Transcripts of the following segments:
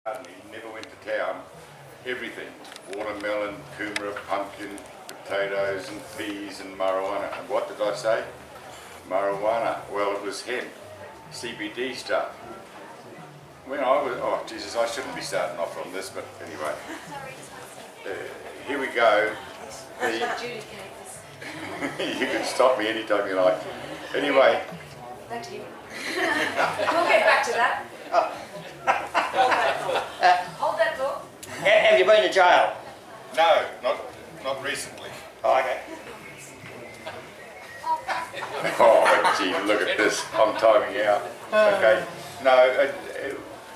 He never went to town. Everything. Watermelon, kumara, pumpkin, potatoes and peas and marijuana. And what did I say? Marijuana. Well, it was hemp. CBD stuff. When I was, oh Jesus, I shouldn't be starting off on this, but anyway. Here we go. You can stop me anytime you like. Anyway. Back to you. We'll get back to that. Hold that thought. Have you been to jail? No, not recently. Oh, okay. Oh, gee, look at this. I'm timing out. Okay. No,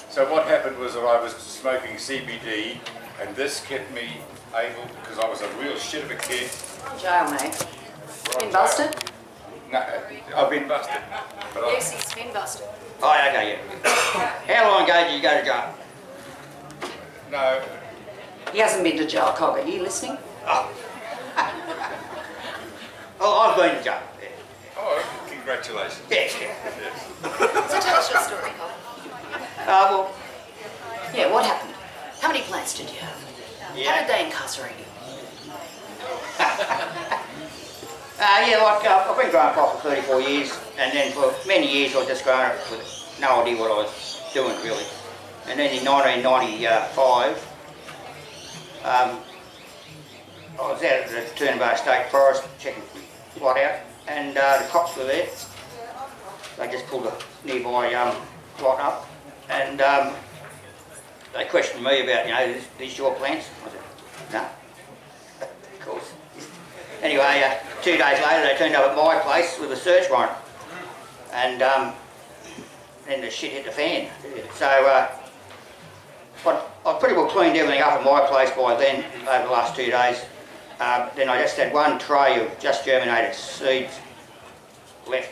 so what happened was that I was smoking CBD, and this kept me able, because I was a real shit of a kid. Jail, mate. Been busted? No, I've been busted. But Yes, he's been busted. Oh, okay, yeah. How long ago did you go to jail? no, He hasn't been to jail, Cog. Are you listening? Oh, I've been to jail. Yeah. oh, congratulations. Yes. So tell us your story, Cog. Well, Yeah, what happened? How many plants did you have? yeah. How did they incarcerate you? Yeah, like I've been growing pot for 34 years, and then for many years I was just growing it with no idea what I was doing really. And then in 1995, I was out at the Turnbar State Forest checking the plot out, and the cops were there. They just pulled a nearby plot up, and they questioned me about, these your plants? I said, no, of course. Anyway, 2 days later they turned up at my place with a search warrant, and then the shit hit the fan. So I pretty well cleaned everything up at my place by then over the last 2 days. Then I just had one tray of just germinated seeds left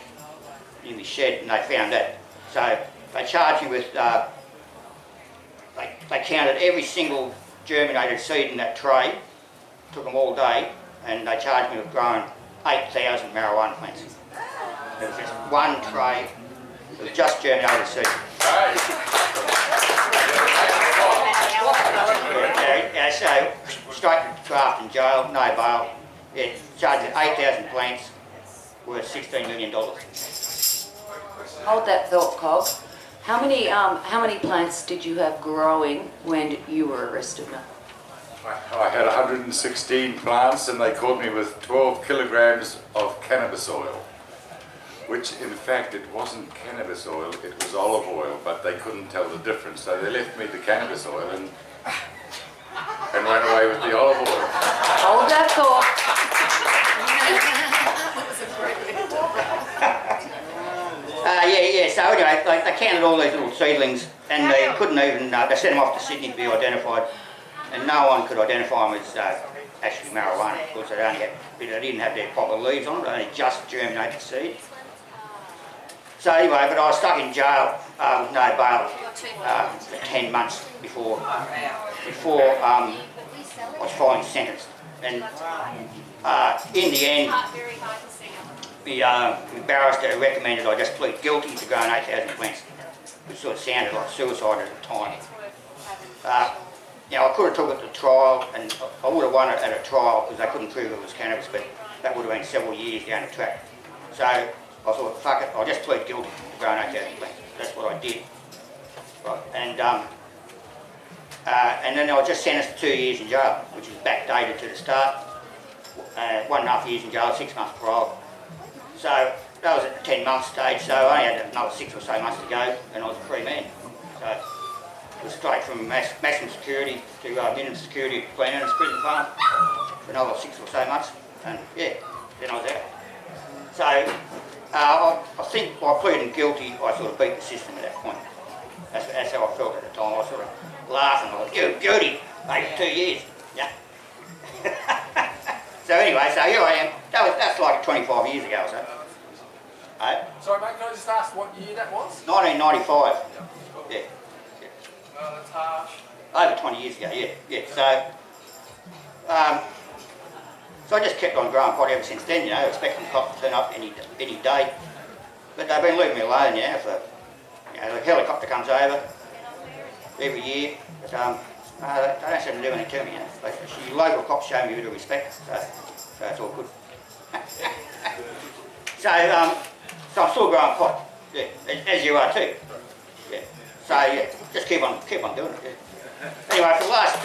in the shed, and they found that. So they charged me with, they counted every single germinated seed in that tray, took them all day, and they charged me with growing 8,000 marijuana plants. It was just one tray of just germinated seeds. Yeah, so straight to draft in jail, no bail. It charged 8,000 plants worth $16 million. Hold that thought, Cog. How many plants did you have growing when you were arrested? I had 116 plants, and they caught me with 12 kilograms of cannabis oil, which in fact it wasn't cannabis oil, it was olive oil, but they couldn't tell the difference, so they left me the cannabis oil and ran away with the olive oil. Hold that thought. Yeah, so anyway, they counted all these little seedlings, and they couldn't even, they sent them off to Sydney to be identified, and no one could identify them as actually marijuana, because they didn't have their proper leaves on it, they only just germinated seed. So anyway, but I was stuck in jail with no bail for 10 months before I was finally sentenced. And in the end, the barrister recommended I just plead guilty to growing 8,000 plants, which sort of sounded like suicide at the time. I could have took it to trial, and I would have won it at a trial because they couldn't prove it was cannabis, but that would have been several years down the track. So I thought, fuck it, I'll just plead guilty to growing 8,000 plants. That's what I did. Right. And then I was just sentenced to 2 years in jail, which is backdated to the start. 1.5 years in jail, 6 months parole. So that was at the 10-month stage, so I only had another 6 or so months to go, and I was a free man. So it was straight from maximum security to minimum security at Glen Ernest Prison Farm for another 6 or so months, and yeah, then I was out. So I think by pleading guilty, I sort of beat the system at that point. That's how I felt at the time. I was sort of laughing, I was like, guilty, mate, 2 years. Yeah. So anyway, so here I am. That's like 25 years ago or so. Sorry mate, can I just ask what year that was? 1995. Yeah. Oh, that's harsh. Over 20 years ago, yeah. So I just kept on growing pot ever since then, expecting the cops to turn up any day. But they've been leaving me alone, for, the helicopter comes over, every year. But they don't seem to do anything to me. You know. The local cops show me a bit of respect, so it's all good. So I'm still growing pot, yeah, as you are too. Yeah. So yeah, just keep on doing it. Yeah. Anyway, for the last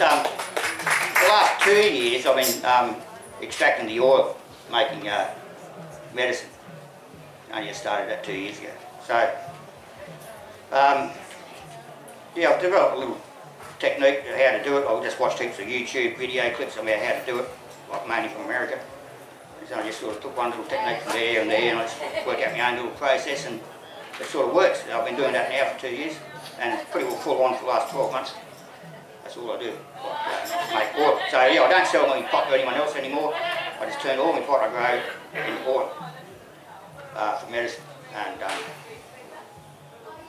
2 years, I've been extracting the oil, making medicine. I only started that 2 years ago. So yeah, I've developed a little technique of how to do it. I'll just watch heaps of YouTube video clips about how to do it, like mainly from America. So I just sort of took one little technique from there and there, and I just work out my own little process, and it sort of works. I've been doing that now for 2 years, and it's pretty well full on for the last 12 months. That's all I do, make oil. So yeah, I don't sell my pot to anyone else anymore. I just turn all my pot I grow into oil for medicine, and it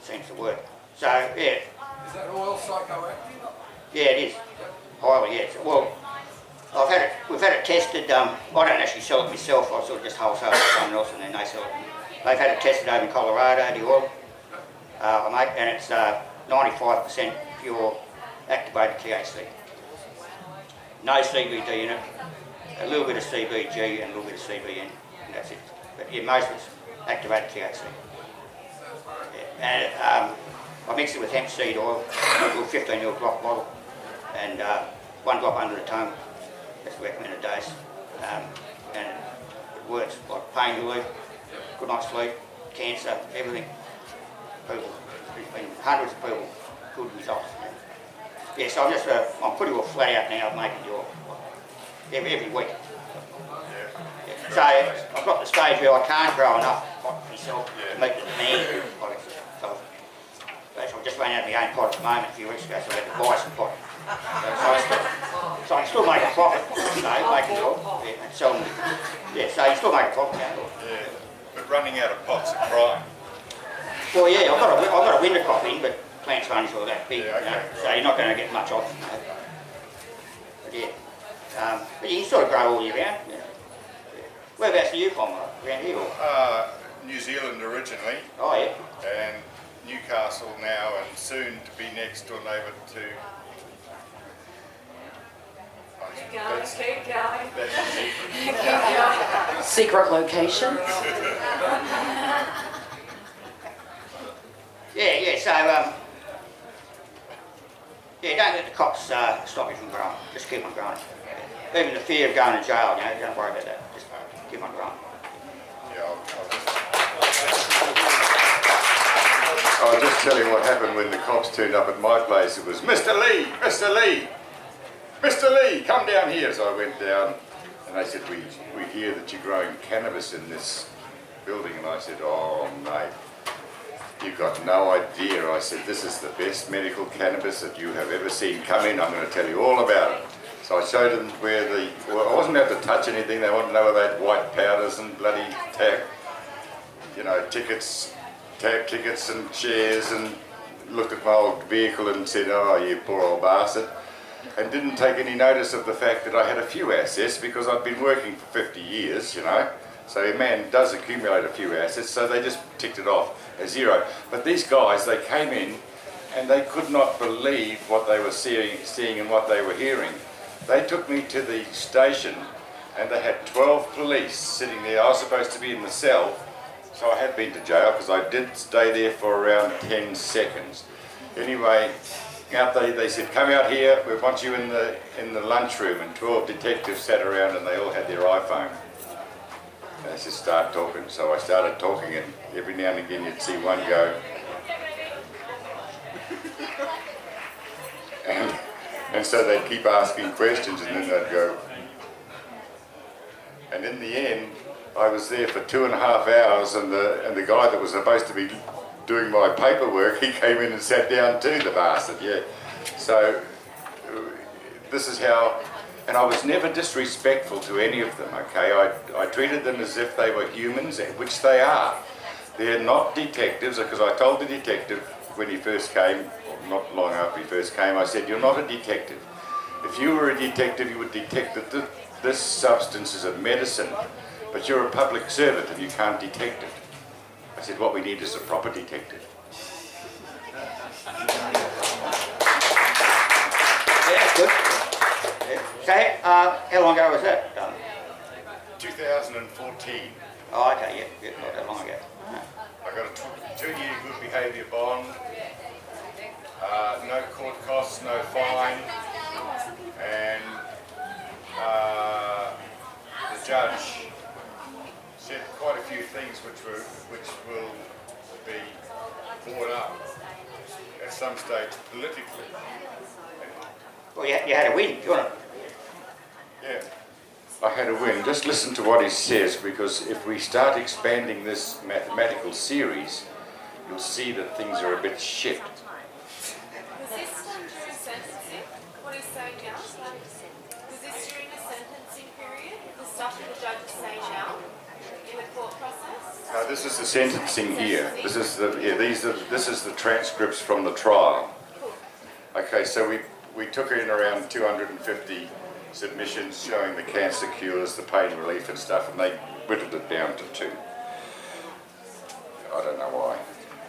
seems to work. So yeah. Is that oil psychoactive? Yeah, it is. Highly, yeah. Well, we've had it tested. I don't actually sell it myself. I sort of just wholesale it to someone else, and then they sell it. They've had it tested over in Colorado, the oil, mate, and it's 95% pure activated THC. No CBD in it. A little bit of CBG and a little bit of CBN, and that's it. But yeah, most of it's activated THC. Yeah. And I mix it with hemp seed oil, a little 15ml drop bottle, and 1 drop under the tongue. That's the recommended dose. And it works like pain relief, good night's sleep, cancer, everything. People, there's been hundreds of people, good results. Yeah, so I'm pretty well flat out now of making the oil every week. Yeah. So I've got the stage where I can't grow enough pot myself to meet the demand. So I just ran out of my own pot at the moment a few weeks ago, so I had to buy some pot. So I can still make a profit, you know, making oil, yeah, and selling it. Yeah, so you still make a profit out of it. Yeah, but running out of pot's a crime. Well, yeah, I've got a winter crop in, but plants are only sort of that big, Yeah, okay, you know, right. so you're not going to get much off, you know. But yeah, but you can sort of grow all year round. Yeah. Yeah. Whereabouts are you from, around here? Or? New Zealand originally, Oh yeah. and Newcastle now, and soon to be next door neighbour to. Keep going. That's Secret location. Yeah, so yeah, don't let the cops stop you from growing. Just keep on growing. Even the fear of going to jail, you know, don't worry about that. Just keep on growing. Yeah, I'll just tell you what happened when the cops turned up at my place. It was, Mr. Lee, Mr. Lee, Mr. Lee, come down here. So I went down, and they said, we hear that you're growing cannabis in this building. And I said, oh, mate, you've got no idea. I said, this is the best medical cannabis that you have ever seen. Come in, I'm going to tell you all about it. So I showed them where well, I wasn't able to touch anything. They wanted to know where they had white powders and bloody tickets, tab tickets and shares, and looked at my old vehicle and said, oh, you poor old bastard. And didn't take any notice of the fact that I had a few assets because I'd been working for 50 years, you know. So a man does accumulate a few assets, so they just ticked it off as zero. But these guys, they came in and they could not believe what they were seeing and what they were hearing. They took me to the station and they had 12 police sitting there. I was supposed to be in the cell, so I had been to jail because I did stay there for around 10 seconds. Anyway, out they said, come out here, we want you in the lunchroom, and 12 detectives sat around and they all had their iPhone. And they said, start talking. So I started talking, and every now and again you'd see one go. And so they'd keep asking questions, and then they'd go. And in the end, I was there for 2.5 hours, and the guy that was supposed to be doing my paperwork, he came in and sat down too, the bastard, yeah. So this is how, and I was never disrespectful to any of them, okay? I treated them as if they were humans, which they are. They're not detectives, because I told the detective when he first came, or not long after he first came, I said, you're not a detective. If you were a detective, you would detect that this substance is a medicine, but you're a public servant and you can't detect it. I said, what we need is a proper detective. good. Yeah. So, how long ago was that done? 2014. Oh, okay, yeah, not that long ago. I got a 2-year good behaviour bond, no court costs, no fine, and the judge said quite a few things which will be brought up at some stage politically. Well, you had a win, you want to... Yeah. I had a win. Just listen to what he says, because if we start expanding this mathematical series, you'll see that things are a bit shit. Was this during sentencing? What he's saying now? Was this during the sentencing period? The stuff that the judge is saying now in the court process? No, this is the sentencing here. This is this is the transcripts from the trial. Okay, so we took in around 250 submissions showing the cancer cures, the pain relief and stuff, and they whittled it down to 2. I don't know why.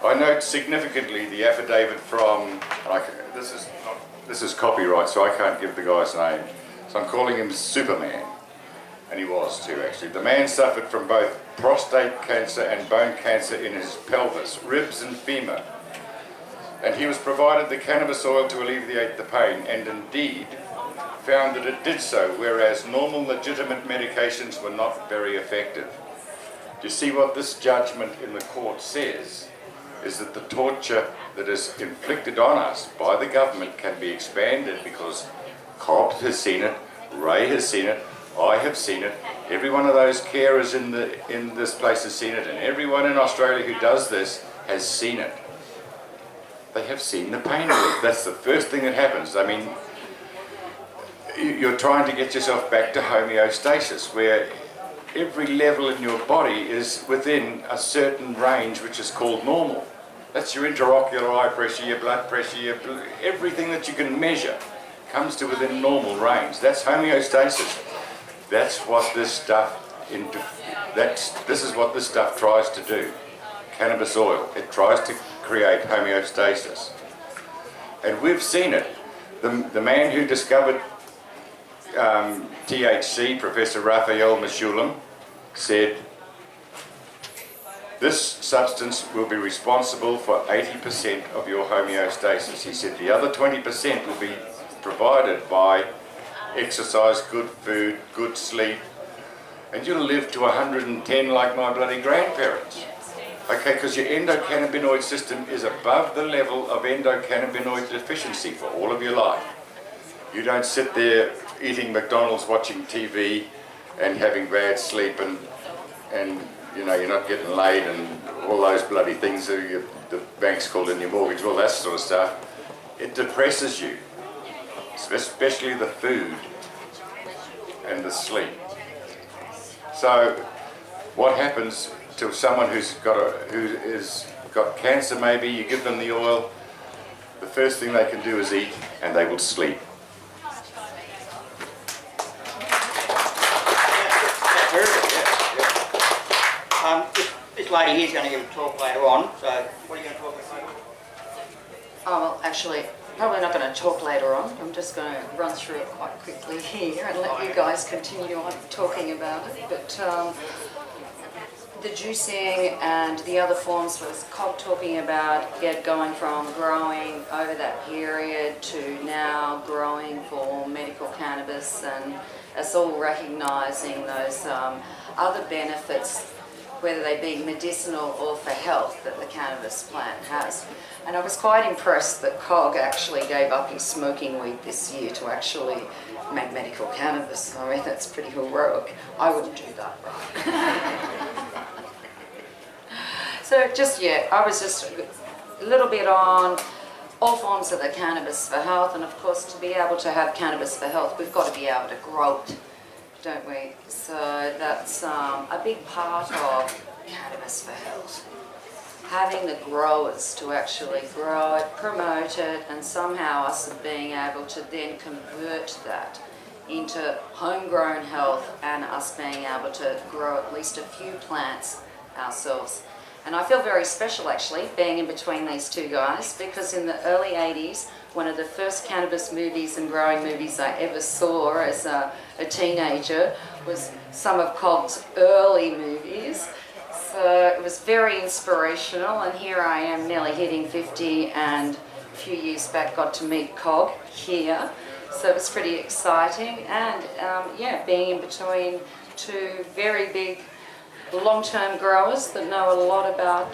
I note significantly the affidavit from, this is copyright, so I can't give the guy's name, so I'm calling him Superman, and he was too actually. The man suffered from both prostate cancer and bone cancer in his pelvis, ribs and femur, and he was provided the cannabis oil to alleviate the pain, and indeed found that it did so, whereas normal legitimate medications were not very effective. Do you see what this judgment in the court says? Is that the torture that is inflicted on us by the government can be expanded, because Cobb has seen it, Ray has seen it, I have seen it, every one of those carers in this place has seen it, and everyone in Australia who does this has seen it. They have seen the pain relief. That's the first thing that happens. I mean, you're trying to get yourself back to homeostasis, where every level in your body is within a certain range which is called normal. That's your intraocular eye pressure, your blood pressure, everything that you can measure comes to within normal range. That's homeostasis. That's what this stuff this is what this stuff tries to do. Cannabis oil, it tries to create homeostasis. And we've seen it. The man who discovered THC, Professor Raphael Mechoulam, said, this substance will be responsible for 80% of your homeostasis. He said the other 20% will be provided by exercise, good food, good sleep, and you'll live to 110 like my bloody grandparents. Okay, because your endocannabinoid system is above the level of endocannabinoid deficiency for all of your life. You don't sit there eating McDonald's, watching TV and having bad sleep and you know, you're not getting laid and all those bloody things that the bank's called in your mortgage, all that sort of stuff. It depresses you, especially the food and the sleep. So what happens to someone who's got cancer maybe, you give them the oil, the first thing they can do is eat and they will sleep. This lady here's going to give a talk later on, so what are you going to talk about later? Oh, well, actually, probably not going to talk later on. I'm just going to run through it quite quickly here and let you guys continue on talking about it. But the juicing and the other forms was Cobb talking about going from growing over that period to now growing for medical cannabis, and us all recognising those other benefits, whether they be medicinal or for health, that the cannabis plant has. And I was quite impressed that Cog actually gave up his smoking weed this year to actually make medical cannabis. I mean, that's pretty heroic. I wouldn't do that, right? So just, yeah, I was just a little bit on all forms of the cannabis for health, and of course to be able to have cannabis for health, we've got to be able to grow it, don't we? So that's a big part of cannabis for health. Having the growers to actually grow it, promote it, and somehow us being able to then convert that into homegrown health, and us being able to grow at least a few plants ourselves. And I feel very special actually being in between these two guys, because in the early 80s, one of the first cannabis movies and growing movies I ever saw as a teenager was some of Cog's early movies. So it was very inspirational, and here I am nearly hitting 50, and a few years back got to meet Cog here. So it was pretty exciting, and yeah, being in between two very big long-term growers that know a lot about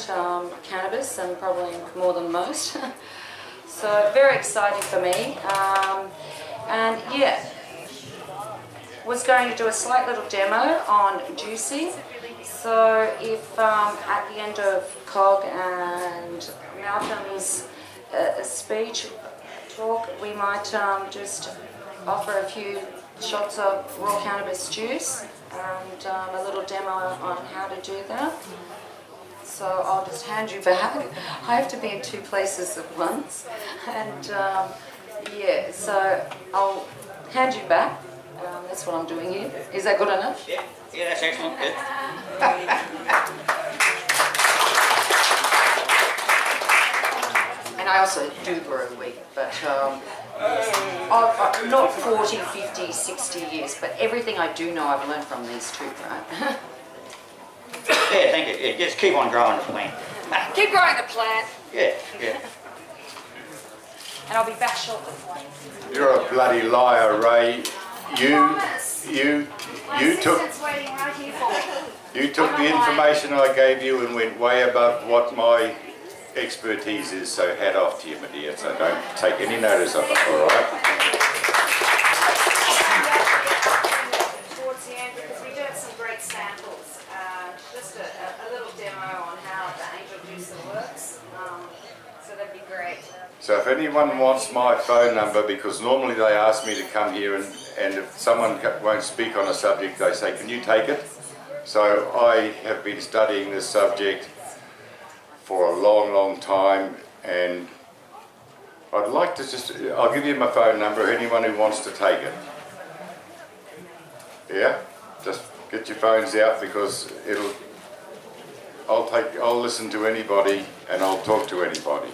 cannabis, and probably more than most. So very exciting for me. And yeah, was going to do a slight little demo on juicing. So if at the end of Cog and Malcolm's speech talk, we might just offer a few shots of raw cannabis juice and a little demo on how to do that. So I'll just hand you back. I have to be in two places at once. And yeah, so I'll hand you back. That's what I'm doing here. Is that good enough? Yeah, that's excellent. Good. And I also do grow weed, but I've not 40, 50, 60 years, but everything I do know I've learned from these two, right? Yeah, thank you. Yeah, just keep on growing the plant. Keep growing the plant, Yeah, yeah. and I'll be back shortly. You're a bloody liar, Ray. You took waiting right here for me. you took the information I gave you and went way above what my expertise is. So hat off to you, my dear. So don't take any notice of it. All right. Towards the end, because we do have some great samples. Just a little demo on how the angel juicer works. So that'd be great. So if anyone wants my phone number, because normally they ask me to come here and if someone won't speak on a subject, they say, can you take it? So I have been studying this subject for a long, long time, and I'd like to I'll give you my phone number, anyone who wants to take it. Yeah? Just get your phones out, because I'll listen to anybody and I'll talk to anybody.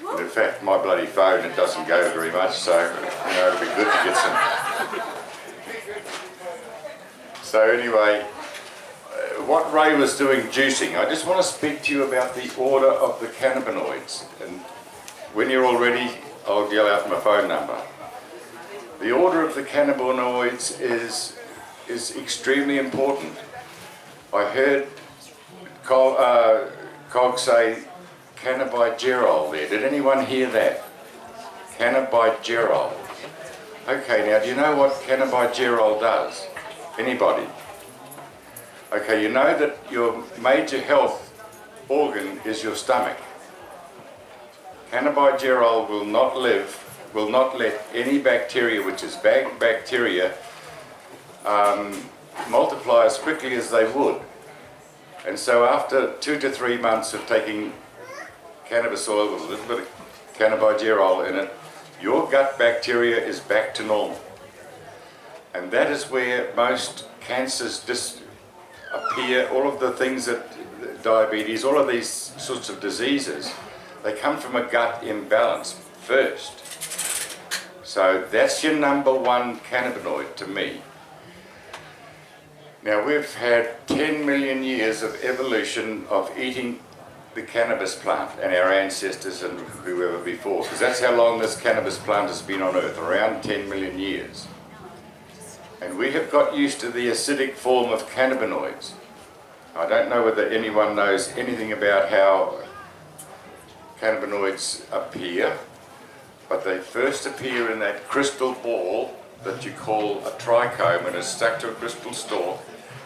And in fact, my bloody phone, it doesn't go very much, so it'll be good to get some. So anyway, what Ray was doing juicing, I just want to speak to you about the order of the cannabinoids. And when you're all ready, I'll yell out my phone number. The order of the cannabinoids is extremely important. I heard Cog say cannabigerol there. Did anyone hear that? Cannabigerol. Okay, now do you know what cannabigerol does? Anybody? Okay, you know that your major health organ is your stomach. Cannabigerol will not let any bacteria, which is bad bacteria, multiply as quickly as they would. And so after 2 to 3 months of taking cannabis oil with a little bit of cannabigerol in it, your gut bacteria is back to normal. And that is where most cancers appear, all of the things that diabetes, all of these sorts of diseases, they come from a gut imbalance first. So that's your number one cannabinoid to me. Now we've had 10 million years of evolution of eating the cannabis plant, and our ancestors and whoever before, because that's how long this cannabis plant has been on Earth, around 10 million years. And we have got used to the acidic form of cannabinoids. I don't know whether anyone knows anything about how cannabinoids appear, but they first appear in that crystal ball that you call a trichome, and it's stuck to a crystal stalk.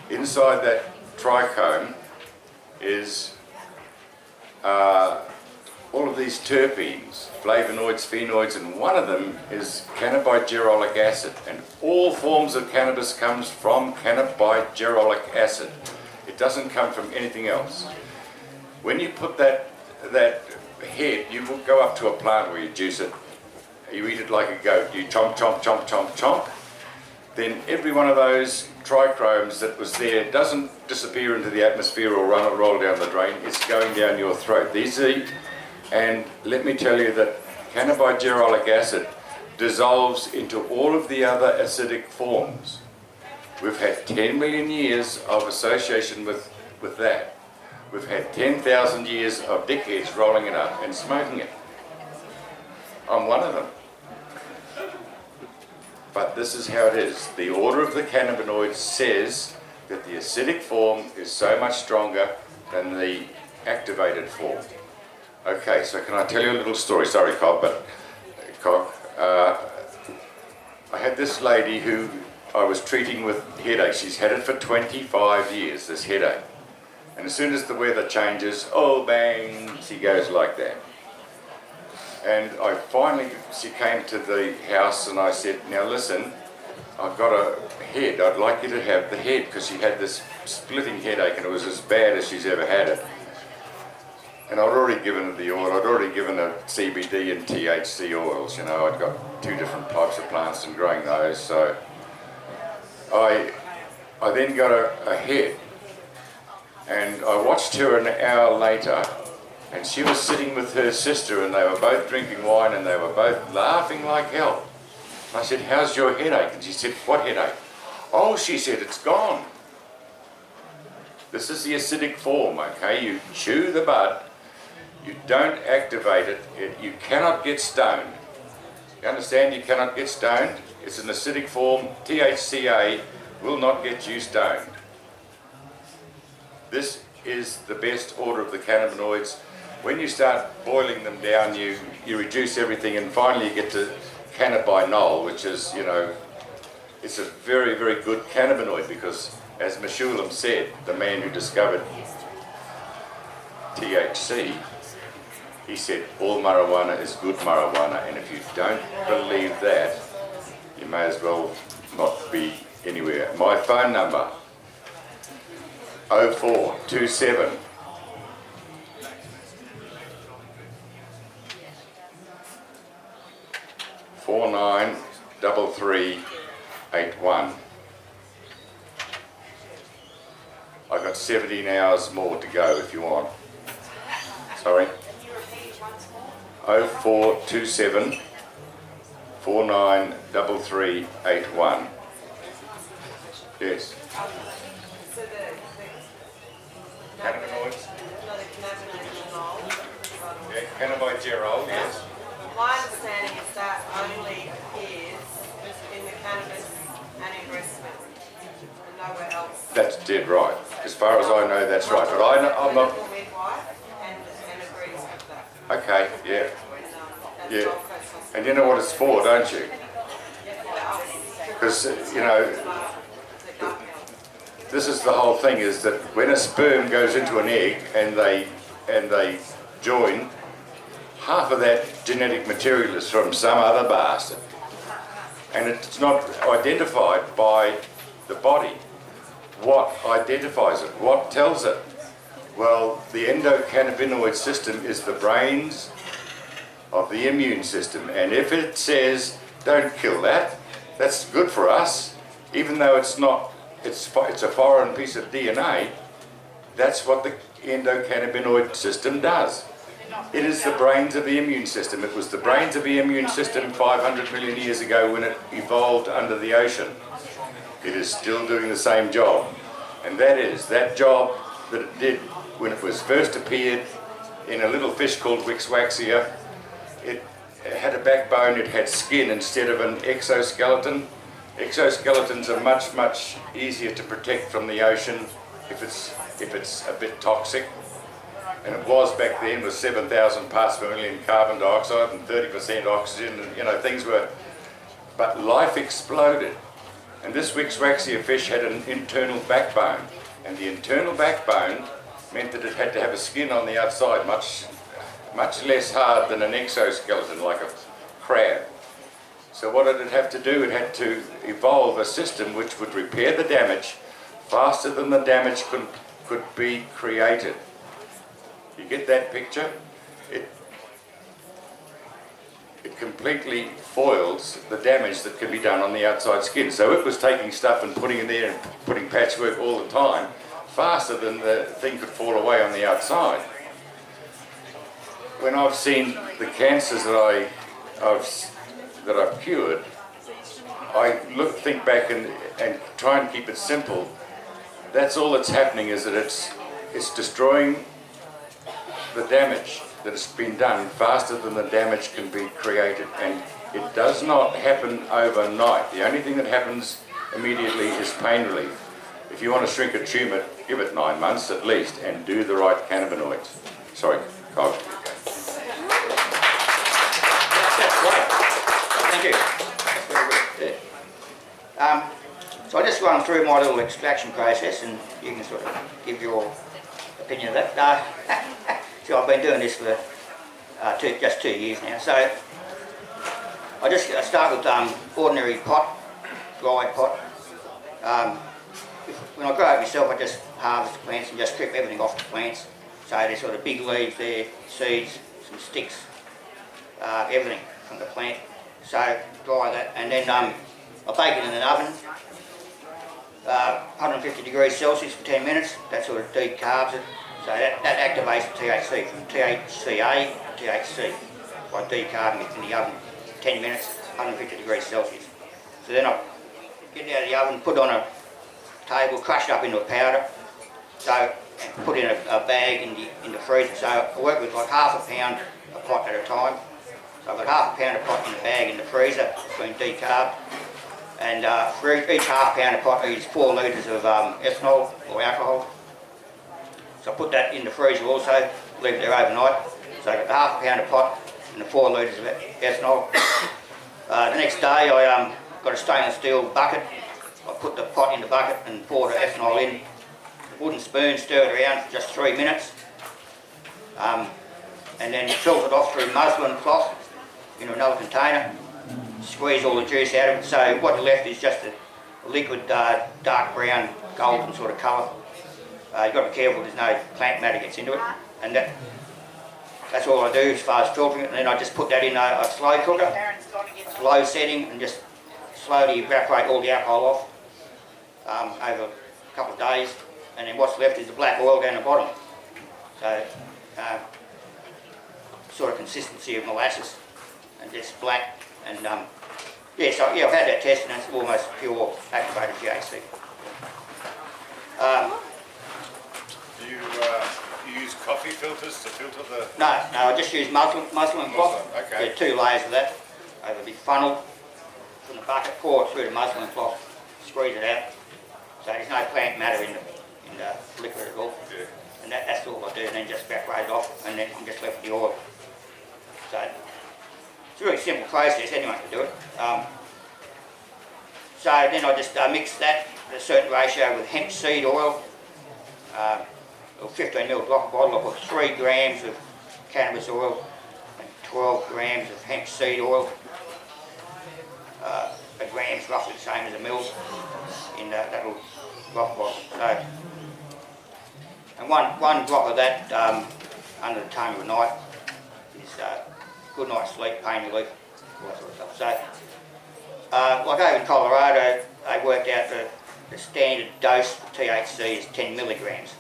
Inside that trichome is all of these terpenes, flavonoids, phenoids, and one of them is cannabigerolic acid. And all forms of cannabis comes from cannabigerolic acid. It doesn't come from anything else. When you put that head, you will go up to a plant where you juice it, you eat it like a goat, you chomp, chomp, chomp, chomp, chomp. Then every one of those trichromes that was there doesn't disappear into the atmosphere or roll down the drain, it's going down your throat. And let me tell you that cannabigerolic acid dissolves into all of the other acidic forms. We've had 10 million years of association with that. We've had 10,000 years of dickheads rolling it up and smoking it. I'm one of them. But this is how it is. The order of the cannabinoids says that the acidic form is so much stronger than the activated form. Okay, so can I tell you a little story? Sorry, Cobb, I had this lady who I was treating with headache. She's had it for 25 years, this headache. And as soon as the weather changes, oh bang, she goes like that. And she came to the house and I said, now listen, I've got a head, I'd like you to have the head, because she had this splitting headache and it was as bad as she's ever had it. And I'd already given her the oil, I'd already given her CBD and THC oils, you know, I'd got 2 different types of plants and growing those, so I then got a head, and I watched her an hour later, and she was sitting with her sister and they were both drinking wine and they were both laughing like hell. I said, how's your headache? And she said, what headache? Oh, she said, it's gone. This is the acidic form, okay? You chew the bud, you don't activate it, you cannot get stoned. You understand? You cannot get stoned. It's an acidic form. THCA will not get you stoned. This is the best order of the cannabinoids. When you start boiling them down, you reduce everything, and finally you get to cannabinol, which is, you know, it's a very, very good cannabinoid, because as Meshulam said, the man who discovered THC, he said all marijuana is good marijuana, and if you don't believe that, you may as well not be anywhere. My phone number, 0427 493381. I've got 17 hours more to go if you want. Sorry. 0427 493381. Yes. So the Cannabinoids? no, the cannabinoid. Yeah, cannabigerol, yes. My understanding is that only appears in the cannabis and in breast milk, and nowhere else. That's dead right. As far as I know, that's right. But I'm not. Medical midwife and agrees with that. Okay, yeah. And, Yeah. Gold Coast Hospital. And you know what it's for, don't you? Because, you know, this is the whole thing, is that when a sperm goes into an egg and they join, half of that genetic material is from some other bastard. And it's not identified by the body. What identifies it? What tells it? Well, the endocannabinoid system is the brains of the immune system, and if it says don't kill that, that's good for us, even though it's not, it's a foreign piece of DNA. That's what the endocannabinoid system does. It is the brains of the immune system. It was the brains of the immune system 500 million years ago when it evolved under the ocean. It is still doing the same job, and that is that job that it did when it was first appeared in a little fish called Wixwaxia. It had a backbone, it had skin instead of an exoskeleton. Exoskeletons are much, much easier to protect from the ocean if it's a bit toxic. And it was back then with 7,000 parts per million carbon dioxide and 30% oxygen, and you know, things were, but life exploded. And this Wixwaxia fish had an internal backbone, and the internal backbone meant that it had to have a skin on the outside, much less hard than an exoskeleton, like a crab. So what did it have to do? It had to evolve a system which would repair the damage faster than the damage could be created. You get that picture? it completely foils the damage that can be done on the outside skin. So it was taking stuff and putting in there and putting patchwork all the time, faster than the thing could fall away on the outside. When I've seen the cancers that I've cured, I think back and try and keep it simple. That's all that's happening, is that it's destroying the damage that has been done faster than the damage can be created, and it does not happen overnight. The only thing that happens immediately is pain relief. If you want to shrink a tumour, give it 9 months at least, and do the right cannabinoids. Sorry, Kyle. That's great. Thank you. That's very good. Yeah. So I just run through my little extraction process, and you can sort of give your opinion of that. So I've been doing this for just 2 years now. So I start with ordinary pot, dry pot. When I grow it myself, I just harvest the plants and just strip everything off the plants. So there's sort of big leaves there, seeds, some sticks, everything from the plant. So dry that, and then I bake it in an oven, 150 degrees Celsius for 10 minutes. That sort of decarbs it. So that activates the THC from THCA to THC by decarbing it in the oven 10 minutes, 150 degrees Celsius. So then I get it out of the oven, put it on a table, crush it up into a powder, so and put in a bag in the freezer. So I work with like half a pound a pot at a time. So I've got half a pound of pot in the bag in the freezer, it's been decarbed. And for each half pound of pot I use 4 litres of ethanol or alcohol. So I put that in the freezer also, leave it there overnight. So I got the half a pound of pot and the 4 litres of ethanol. The next day I got a stainless steel bucket. I put the pot in the bucket and pour the ethanol in. The wooden spoon, stir it around for just 3 minutes. And then filter it off through muslin cloth into another container. Squeeze all the juice out of it. So what you're left is just a liquid dark brown, golden sort of colour. You've got to be careful there's no plant matter gets into it. And that's all I do as far as filtering it. And then I just put that in a slow cooker, low setting, and just slowly evaporate all the alcohol off over a couple of days. And then what's left is the black oil down the bottom. So sort of consistency of molasses and just black. And yeah, so yeah, I've had that tested and it's almost pure activated THC. Do you use coffee filters to filter the... No, I just use muslin cloth. Okay. Yeah, 2 layers of that over a big funnel from the bucket, pour it through the muslin cloth, squeeze it out. So there's no plant matter in the liquid at all. Yeah. And that's all I do, and then just evaporate it off, and then I'm just left with the oil. So it's a really simple process, anyone can do it. So then I just mix that at a certain ratio with hemp seed oil. 15ml block bottle, I put 3 grams of cannabis oil and 12 grams of hemp seed oil. A gram's roughly the same as a mil in that little block bottle. So, and one drop of that under the tongue of a knife is good night's sleep, pain relief, all that sort of stuff. So, like over in Colorado, they worked out the standard dose for THC is 10 milligrams.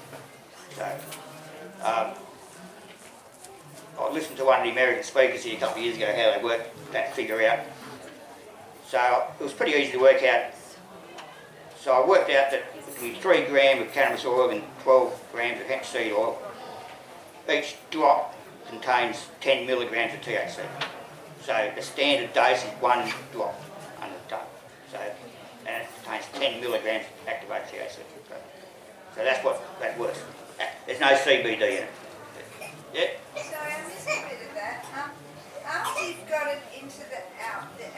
So, I listened to one of the American speakers here a couple of years ago how they worked that figure out. So it was pretty easy to work out. So I worked out that between 3 grams of cannabis oil and 12 grams of hemp seed oil, each drop contains 10 milligrams of THC. So the standard dose is 1 drop under the tongue. So, and it contains 10 milligrams of activated THC. So that's what that works. There's no CBD in it. Yeah? So I missed a bit of that. After you've got it into the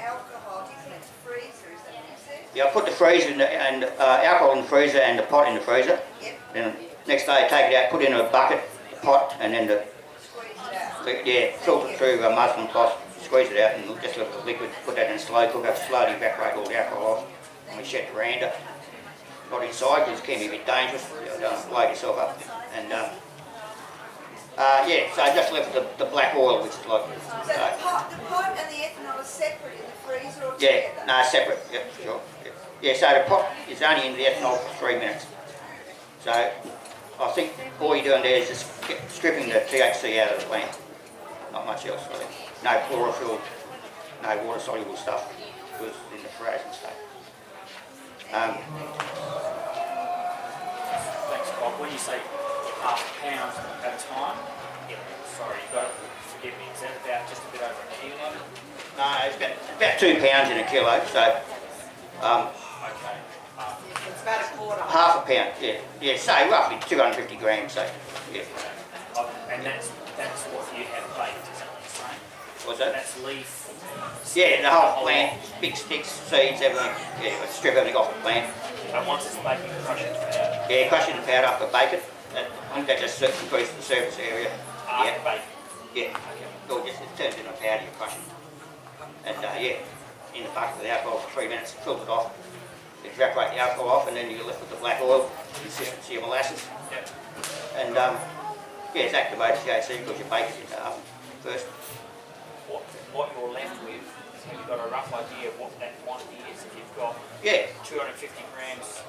alcohol, do you put it in the freezer? Is that what you said? Yeah, I put the freezer and alcohol in the freezer and the pot in the freezer. Yep. Then next day I take it out, put it in a bucket, the pot, and then Squeeze it out. filter it through a muslin cloth, squeeze it out, and just let the liquid, put that in a slow cooker, slowly evaporate all the alcohol off, and we shed the veranda. Not inside because it can be a bit dangerous. You don't blow yourself up. And yeah, so I just left the black oil, which is like. So the pot and the separate in the freezer or Yeah, together? no, separate, yeah, sure. Yeah, so the pot is only in the ethanol for 3 minutes. So I think all you're doing there is just stripping the THC out of the plant. Not much else really. No chlorophyll, no water soluble stuff was in the frozen state. Thanks, Bob. When you say half a pound at a time, sorry, you've got to forgive me, is that about just a bit over a kilo? No, it's about 2 pounds in a kilo, so Okay. It's about a quarter. half a pound, yeah, so roughly 250 grams, so yeah. And that's what you have baked, is that what you're saying? What's that? That's leaf. Yeah, the whole plant, big sticks, seeds, everything. Yeah, strip everything off the plant. And once it's baked, you crush it to powder. Yeah, crush it in powder up to bake it. I think that just increases the surface area. After Yeah, baking. yeah. Or just it turns into a powder, you crush it. And yeah, in the bucket with alcohol for 3 minutes, filter it off. Evaporate the alcohol off, and then you're left with the black oil, consistency of molasses. Yep. And yeah, it's activated THC because you bake it in the oven first. What you're left with, have you got a rough idea of what that quantity is? If you've got Yeah, 250 grams,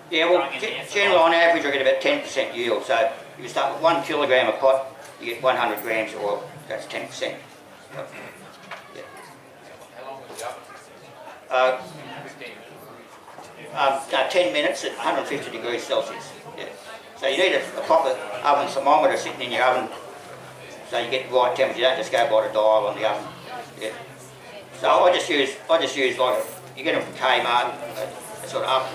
yeah. Well, Going in the ethanol. generally on average, I get about 10% yield. So if you start with 1 kilogram a pot, you get 100 grams of oil. That's 10%. How long was the oven? 10 minutes at 150 degrees Celsius. Yeah. So you need a proper oven thermometer sitting in your oven so you get the right temperature. You don't just go by the dial on the oven. Yeah. So I just use like you get them from Kmart, a sort of oven.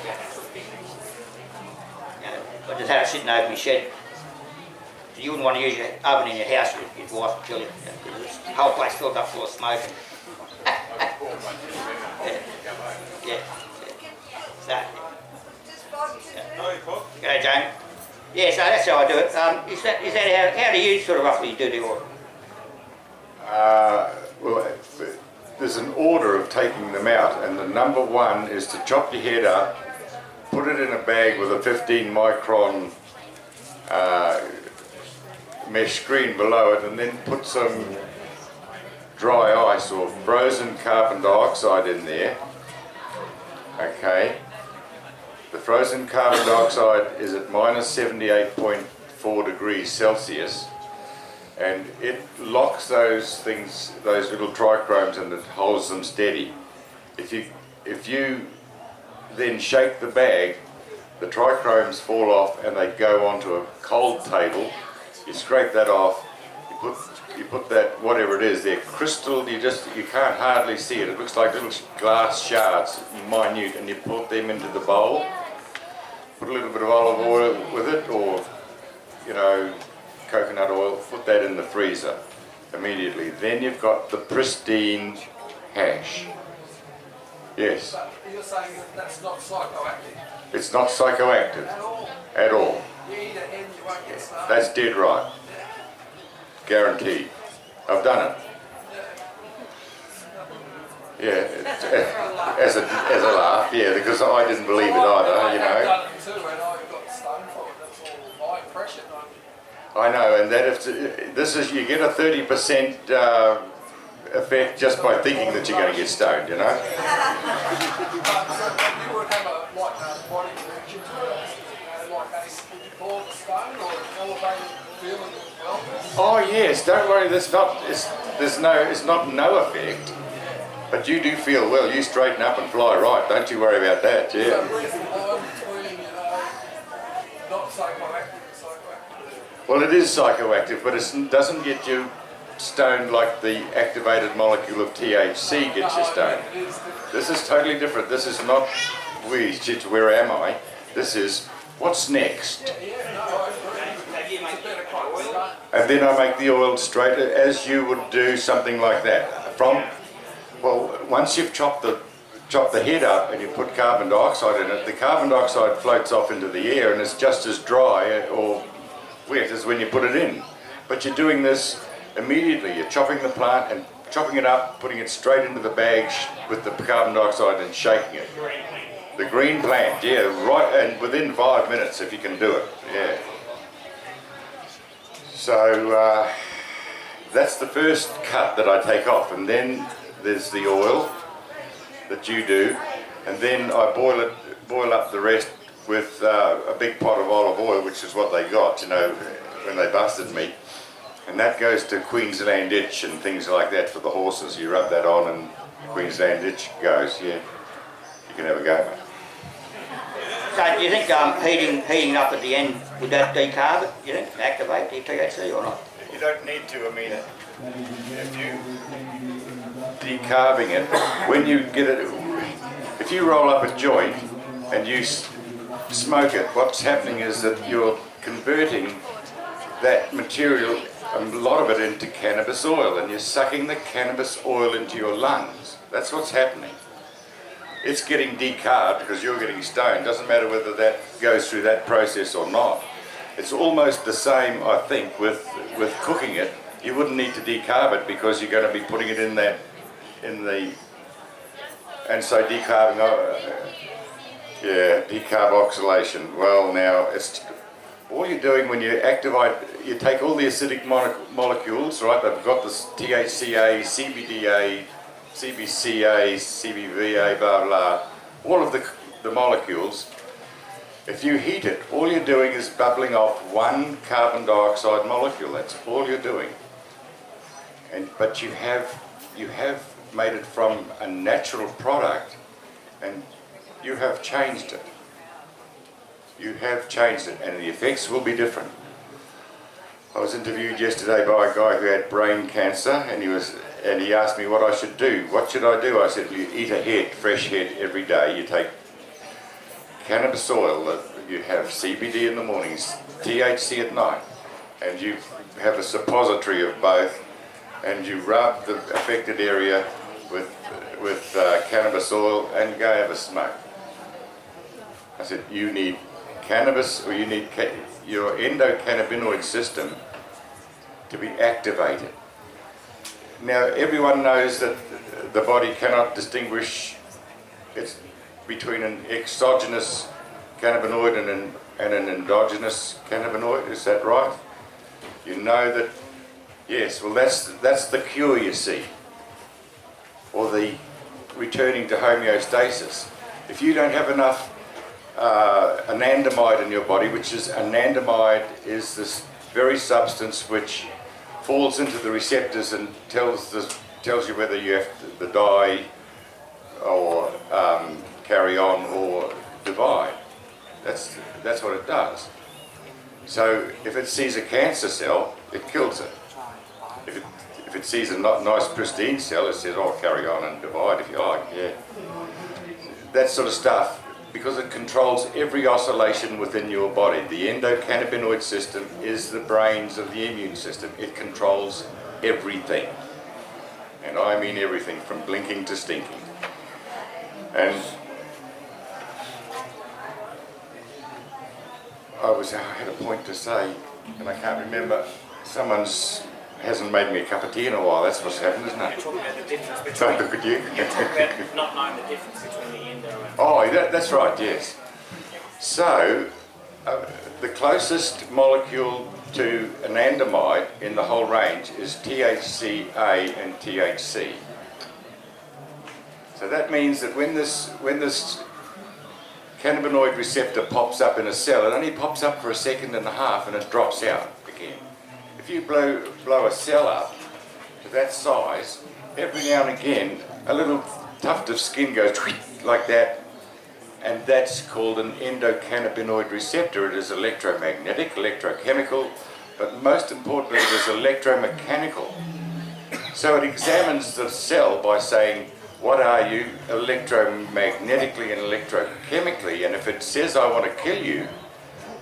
You know, I just have it sitting over my shed. So you wouldn't want to use your oven in your house. Your wife would kill you. Because the whole place filled up full of smoke. Yeah. So, Just Bob to do? okay, Jamie. Yeah, so that's how I do it. Is that how do you sort of roughly do the order? Well, there's an order of taking them out, and the number one is to chop your head up, put it in a bag with a 15 micron mesh screen below it, and then put some dry ice or frozen carbon dioxide in there. Okay. The frozen carbon dioxide is at minus 78.4 degrees Celsius, and it locks those things, those little trichromes, and it holds them steady. If you then shake the bag, the trichromes fall off and they go onto a cold table. You scrape that off. You put that, whatever it is, they're crystal. You can't hardly see it. It looks like little glass shards, minute, and you put them into the bowl. Put a little bit of olive oil with it, or coconut oil. Put that in the freezer immediately. Then you've got the pristine hash. Yes. But you're saying that that's not psychoactive It's not psychoactive at all. at all. You eat it and you won't get started. That's dead right. Guaranteed. I've done it. Yeah, as a laugh, yeah, because I didn't believe it either, you I've know. done it too, and I got stoned for it. That's all my impression. I know, and that you get a 30% effect just by thinking that you're going to get stoned, you know. So you would have a body reaction to it, like would you call it a stone or an elevated feeling of wellness? Oh yes, don't worry. It's not no effect, but you do feel well. You straighten up and fly right. Don't you worry about that. So Yeah. where's the line between, not psychoactive and psychoactive? Well, it is psychoactive, but it doesn't get you stoned like the activated molecule of THC gets you stoned. It is different. This is totally different. This is not, shit, where am I? This is, what's next? Yeah, no, I agree. It's a better kind of stone. And then I make the oil straight as you would do something like that. Once you've chopped the head up and you put carbon dioxide in it, the carbon dioxide floats off into the air and it's just as dry or wet as when you put it in. But you're doing this immediately. You're chopping the plant and chopping it up, putting it straight into the bag with the carbon dioxide and shaking it. The green plant, yeah, right, and within 5 minutes if you can do it, yeah. So that's the first cut that I take off, and then there's the oil that you do, and then I boil up the rest with a big pot of olive oil, which is what they got, you know, when they busted me. And that goes to Queensland itch and things like that for the horses. You rub that on and Queensland itch goes, yeah. You can have a go. So do you think heating up at the end, would that decarb it, you think, activate the THC or not? You don't need to, I mean, if you decarbing it, when you get it, if you roll up a joint and you smoke it, what's happening is that you're converting that material, a lot of it, into cannabis oil, and you're sucking the cannabis oil into your lungs. That's what's happening. It's getting decarbed because you're getting stoned. Doesn't matter whether that goes through that process or not. It's almost the same, I think, with cooking it. You wouldn't need to decarb it because you're going to be putting it in the, and so decarbing, yeah, decarboxylation. Well, now it's all you're doing when you activate. You take all the acidic molecules, right? They've got this THCA, CBDA, CBCA, CBVA, blah blah. All of the molecules. If you heat it, all you're doing is bubbling off one carbon dioxide molecule. That's all you're doing. But you have made it from a natural product, and you have changed it. You have changed it, and the effects will be different. I was interviewed yesterday by a guy who had brain cancer, and he asked me what I should do. What should I do? I said, you eat a head, fresh head every day. You take cannabis oil, you have CBD in the mornings, THC at night, and you have a suppository of both, and you rub the affected area with cannabis oil and go have a smoke. I said, you need cannabis, or you need your endocannabinoid system to be activated. Now, everyone knows that the body cannot distinguish between an exogenous cannabinoid and an endogenous cannabinoid. Is that right? You know that. Yes. Well, that's the cure, you see, or the returning to homeostasis. If you don't have enough anandamide in your body, anandamide is this very substance which falls into the receptors and tells you whether you have to die or carry on or divide. That's what it does. So if it sees a cancer cell, it kills it. If it sees a nice pristine cell, it says, "Oh, carry on and divide if you like." Yeah, that sort of stuff, because it controls every oscillation within your body. The endocannabinoid system is the brains of the immune system. It controls everything, and I mean everything from blinking to stinking. And I had a point to say, and I can't remember. Someone's hasn't made me a cup of tea in a while. That's what's happened, isn't it? You're talking about the difference between... Don't look at you. You're talking about not knowing the difference between the endo and... Oh, that's right, yes. So, the closest molecule to anandamide in the whole range is THCA and THC. So that means that when this cannabinoid receptor pops up in a cell, it only pops up for a second and a half and it drops out again. If you blow a cell up to that size, every now and again a little tuft of skin goes like that, and that's called an endocannabinoid receptor. It is electromagnetic, electrochemical, but most importantly it is electromechanical. So it examines the cell by saying, what are you electromagnetically and electrochemically? And if it says, I want to kill you,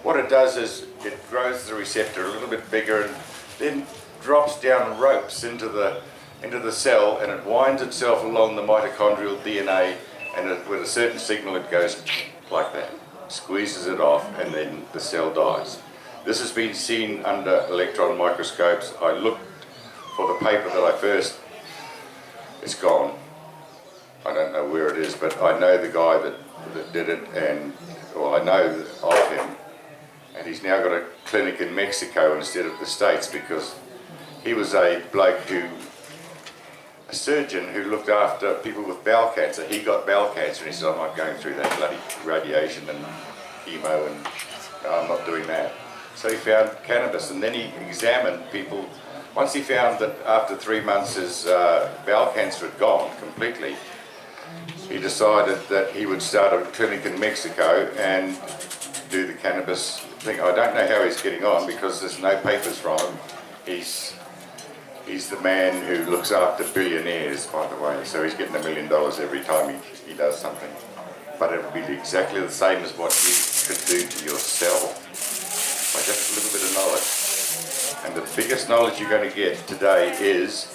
what it does is it grows the receptor a little bit bigger and then drops down ropes into the cell, and it winds itself along the mitochondrial DNA, and with a certain signal it goes like that, squeezes it off, and then the cell dies. This has been seen under electron microscopes. I looked for the paper that I first, it's gone. I don't know where it is, but I know the guy that did it, and I know of him, and he's now got a clinic in Mexico instead of the States, because he was a bloke who a surgeon who looked after people with bowel cancer. He got bowel cancer and he said, I'm not going through that bloody radiation and chemo and no, I'm not doing that. So he found cannabis and then he examined people. Once he found that after 3 months his bowel cancer had gone completely, he decided that he would start a clinic in Mexico and do the cannabis thing. I don't know how he's getting on because there's no papers from him. He's the man who looks after billionaires, by the way, so he's getting $1 million every time he does something. But it would be exactly the same as what you could do to yourself by just a little bit of knowledge. And the biggest knowledge you're going to get today is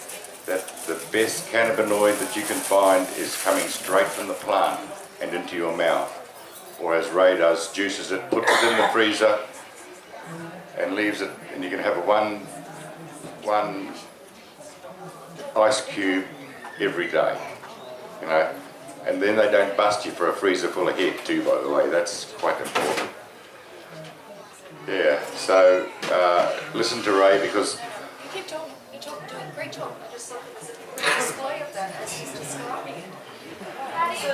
that the best cannabinoid that you can find is coming straight from the plant and into your mouth. Or as Ray does, juices it, puts it in the freezer and leaves it, and you can have one ice cube every day, you know, and then they don't bust you for a freezer full of head too, by the way. That's quite important. Yeah, so listen to Ray because You keep talking, you're doing a great job. I just thought it was a great display of that as he's describing it. So,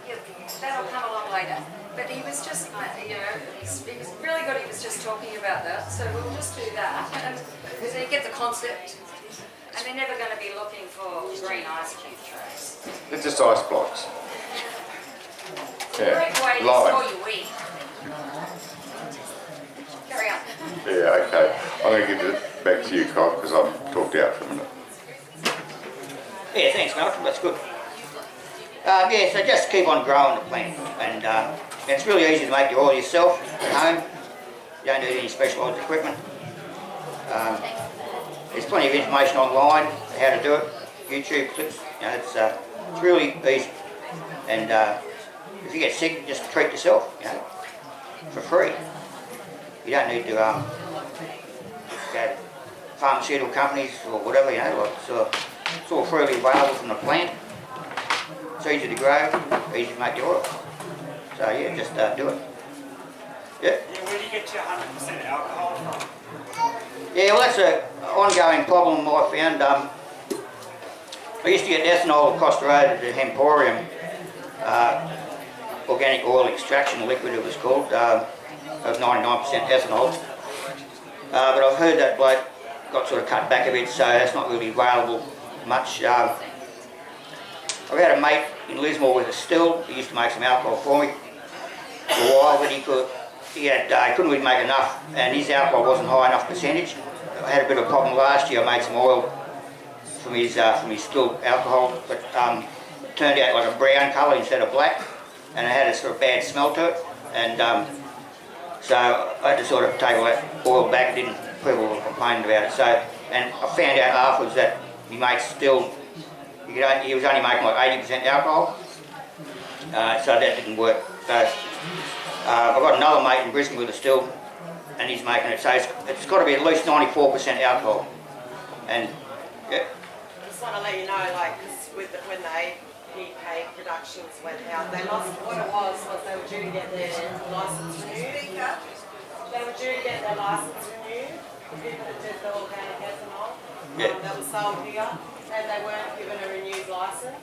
yeah, that'll come along later. But he was just, you know, it was really good he was just talking about that. So we'll just do that. And so you get the concept. And they're never going to be looking for green ice cube trays. they're just ice blocks. Great way to lime. store your weed. Carry on. Yeah, okay. I'm going to give it back to you, Cobb, because I've talked out for a minute. Yeah, thanks, Malcolm. That's good. Yeah, so just keep on growing the plant, and it's really easy to make the oil yourself at home. You don't need any specialised equipment. There's plenty of information online how to do it. YouTube clips. You know, it's really easy. And if you get sick, just treat yourself. You know, for free. You don't need to go to pharmaceutical companies or whatever. You know, like it's all freely available from the plant. It's easy to grow, easy to make the oil. So yeah, just do it. Yeah. Yeah, where do you get your 100% alcohol from? Yeah, well that's an ongoing problem I found. I used to get ethanol across the road at the Emporium, organic oil extraction liquid it was called, of 99% ethanol. But I've heard that bloke got sort of cut back a bit, so that's not really available much. I've had a mate in Lismore with a still. He used to make some alcohol for me for a while, but he couldn't really make enough, and his alcohol wasn't high enough percentage. I had a bit of a problem last year. I made some oil from his still alcohol, but it turned out like a brown colour instead of black, and it had a sort of bad smell to it. And so I had to sort of take all that oil back. People were complaining about it. So, and I found out afterwards that my mate still. He was only making like 80% alcohol, so that didn't work. So I've got another mate in Brisbane with a still, and he's making it. So it's got to be at least 94% alcohol. And yeah. I just want to let you know, like, 'cause when the EPA productions went out, they lost. What it was they were due to get their license renewed. They were due to get their license renewed. The people that did the organic ethanol, that was sold here. And they weren't given a renewed license.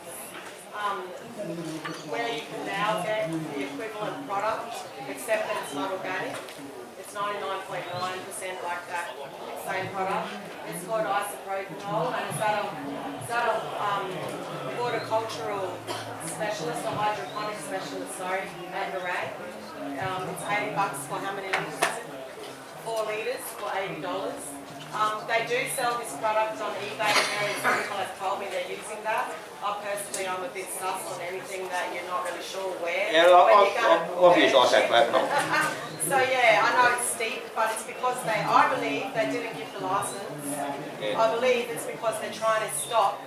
Where you can now get the equivalent product, except that it's not organic, it's 99.9% like that same product. It's called isopropanol, and it's at a horticultural specialist, a hydroponic specialist, sorry, at Harang. It's $80 for how many litres? 4 litres for $80. They do sell this product on eBay, and various people have told me they're using that. I'm a bit sus on anything that you're not really sure where. Yeah, I've used isopropanol. So yeah, I know it's steep, but it's because I believe they didn't give the license. Yeah. I believe it's because they're trying to stop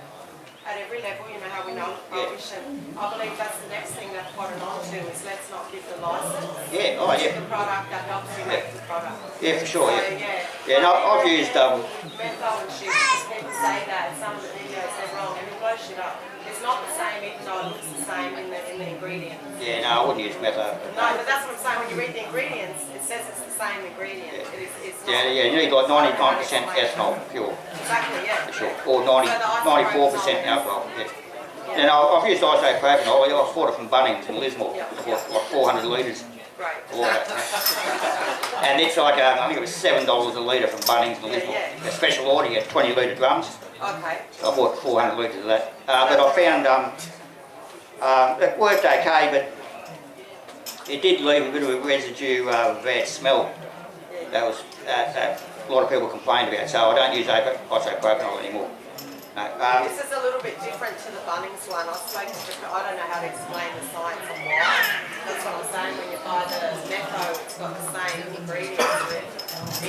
at every level, you know how we know prohibition. I believe that's the next thing they've gotten on to is let's not give the license. Yeah, oh yeah. The product that helps you make the product. Yeah, for sure, So, yeah. yeah. Yeah, no, I've used menthol and shit, because people say that some of the videos they're wrong, and it blows close it up. It's not the same, even though it looks the same in the ingredients. Yeah, no, I wouldn't use metho. No, but that's what I'm saying. When you read the ingredients, it says it's the same ingredient. It's not. Yeah, you need like 99% ethanol pure, Exactly, yeah. for sure, or 94% alcohol. Yeah. And I've used isopropanol. I bought it from Bunnings in Lismore. I bought like 400 litres. Right. All that. And it's like, I think it was $7 a litre from Bunnings in Lismore. A special order, you had 20 litre drums. Okay. So I bought 400 litres of that. But I found it worked okay, but it did leave a bit of a residue of bad smell. That was a lot of people complained about. So I don't use isopropanol anymore. No. This is a little bit different to the Bunnings one. I don't know how to explain the science of why. That's what I'm saying. When you buy the metho, it's got the same ingredients in it,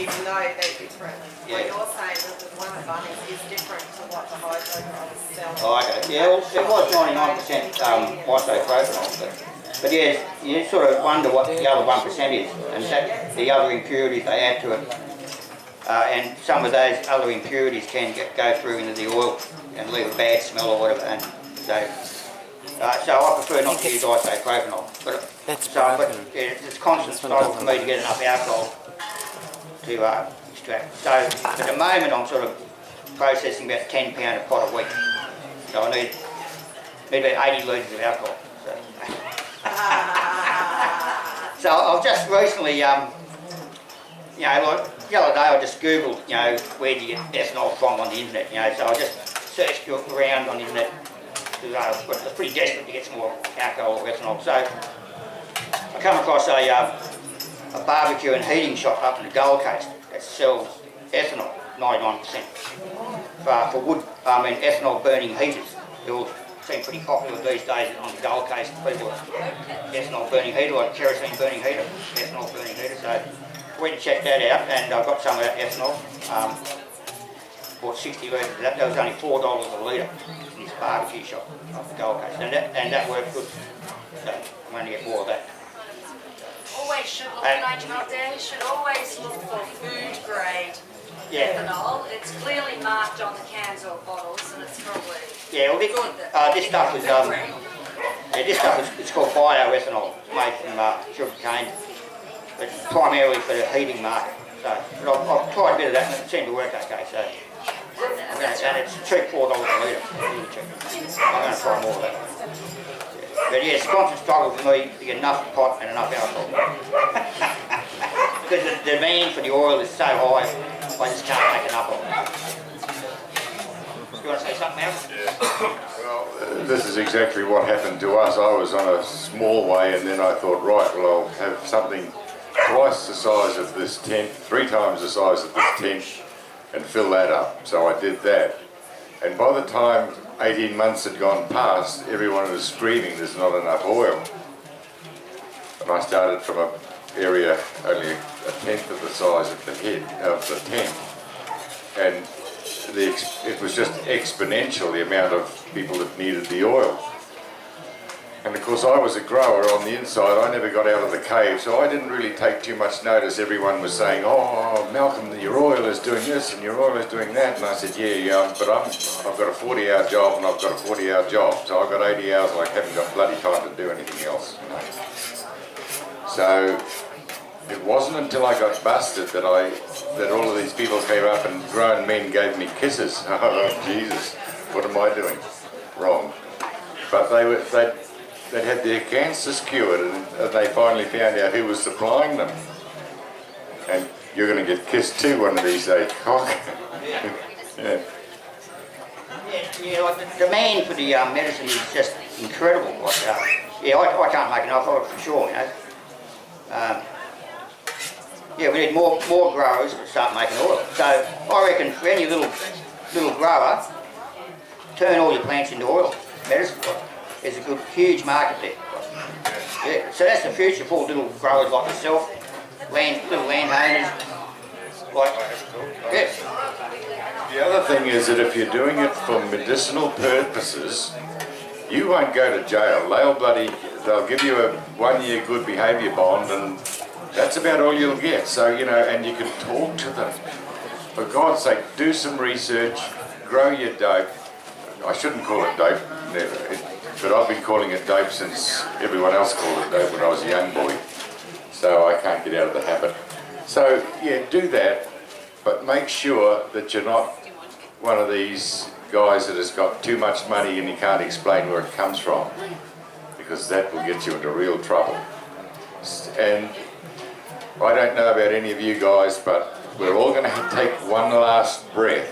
even though they're different. Yeah. What you're saying is the one at Bunnings is different to what the hydro growers sell. Oh, okay. Yeah, well, it was 99% isopropanol, but yeah, you sort of wonder what the other 1% is, and that, the other impurities they add to it. And some of those other impurities can go through into the oil and leave a bad smell or whatever. And so I prefer not to use isopropanol. But it's a constant struggle for me to get enough alcohol to extract. So at the moment I'm sort of processing about 10 pound a pot a week. So I need about 80 litres of alcohol. So I've just recently, like the other day I just Googled, where do you get ethanol from on the internet, so I just searched around on the internet because I was pretty desperate to get some more alcohol or ethanol. So I come across a barbecue and heating shop up in the Gold Coast that sells ethanol, 99%, for wood, ethanol burning heaters. They all seem pretty popular these days on the Gold Coast. People ethanol burning heater, like kerosene burning heater, ethanol burning heater. So went and checked that out, and I got some of that ethanol. Bought 60 litres of that. That was only $4 a litre in this barbecue shop off the Gold Coast, and that worked good. So I'm going to get more of that. Always should look, out there, should always look for food grade ethanol. It's clearly marked on the cans or bottles, and it's probably this stuff is this stuff is it's called bioethanol, made from sugar cane. But primarily for the heating market. So, but I've tried a bit of that and it seemed to work okay. So, and it's cheap, $4 a litre. Really cheap. I'm going to try more of that. Yeah. But yeah, it's a constant struggle for me to get enough pot and enough alcohol. Because the demand for the oil is so high, I just can't make enough of it. You want to say something else? Well, this is exactly what happened to us. I was on a small way, and then I thought, right, well, I'll have something twice the size of this tent, 3 times the size of this tent, and fill that up. So I did that. And by the time 18 months had gone past, everyone was screaming there's not enough oil. And I started from an area only a tenth of the size of the head of the tent. And it was just exponential, the amount of people that needed the oil. And of course I was a grower on the inside. I never got out of the cave, so I didn't really take too much notice. Everyone was saying, oh Malcolm, your oil is doing this and your oil is doing that. And I said, yeah, but I've got a 40-hour job and I've got a 40-hour job. So I've got 80 hours and I haven't got bloody time to do anything else. So it wasn't until I got busted that all of these people came up and grown men gave me kisses. Oh Jesus, what am I doing wrong? But they'd had their cancer cured, and they finally found out who was supplying them. And you're going to get kissed too one of these days, cock. Yeah. Yeah, like the demand for the medicine is just incredible. Like, I can't make enough of it for sure, Yeah, we need more growers to start making oil. So I reckon for any little grower, turn all your plants into oil medicine. There's a good, huge market there. Yeah, so that's the future for little growers like yourself, little landowners. The other thing is that if you're doing it for medicinal purposes, you won't go to jail. They'll give you a 1-year good behaviour bond, and that's about all you'll get. So, and you can talk to them. For God's sake, do some research, grow your dope, I shouldn't call it dope, never. But I've been calling it dope since everyone else called it dope when I was a young boy. So I can't get out of the habit. So yeah, do that, but make sure that you're not one of these guys that has got too much money and you can't explain where it comes from, because that will get you into real trouble. And I don't know about any of you guys, but we're all going to take one last breath,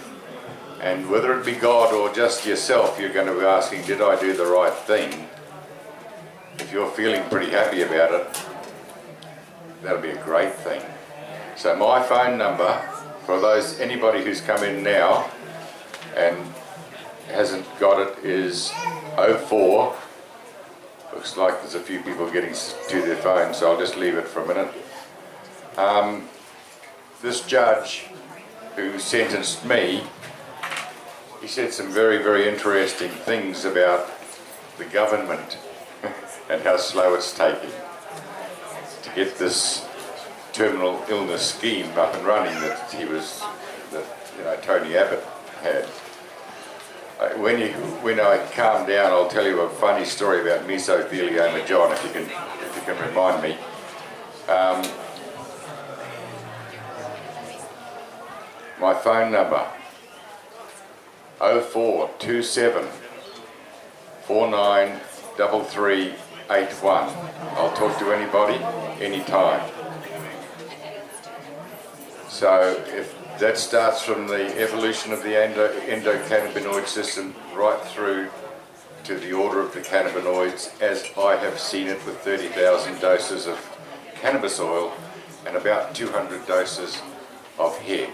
and whether it be God or just yourself, you're going to be asking, did I do the right thing? If you're feeling pretty happy about it, that'll be a great thing. So my phone number, for anybody who's come in now and hasn't got it, is 04. Looks like there's a few people getting to their phones, so I'll just leave it for a minute. This judge who sentenced me, he said some very, very interesting things about the government and how slow it's taking to get this terminal illness scheme up and running that Tony Abbott had. When I calm down, I'll tell you a funny story about mesothelioma, John, if you can remind me. My phone number, 0427 493381. I'll talk to anybody, anytime. So if that starts from the evolution of the endocannabinoid system right through to the order of the cannabinoids, as I have seen it with 30,000 doses of cannabis oil and about 200 doses of head.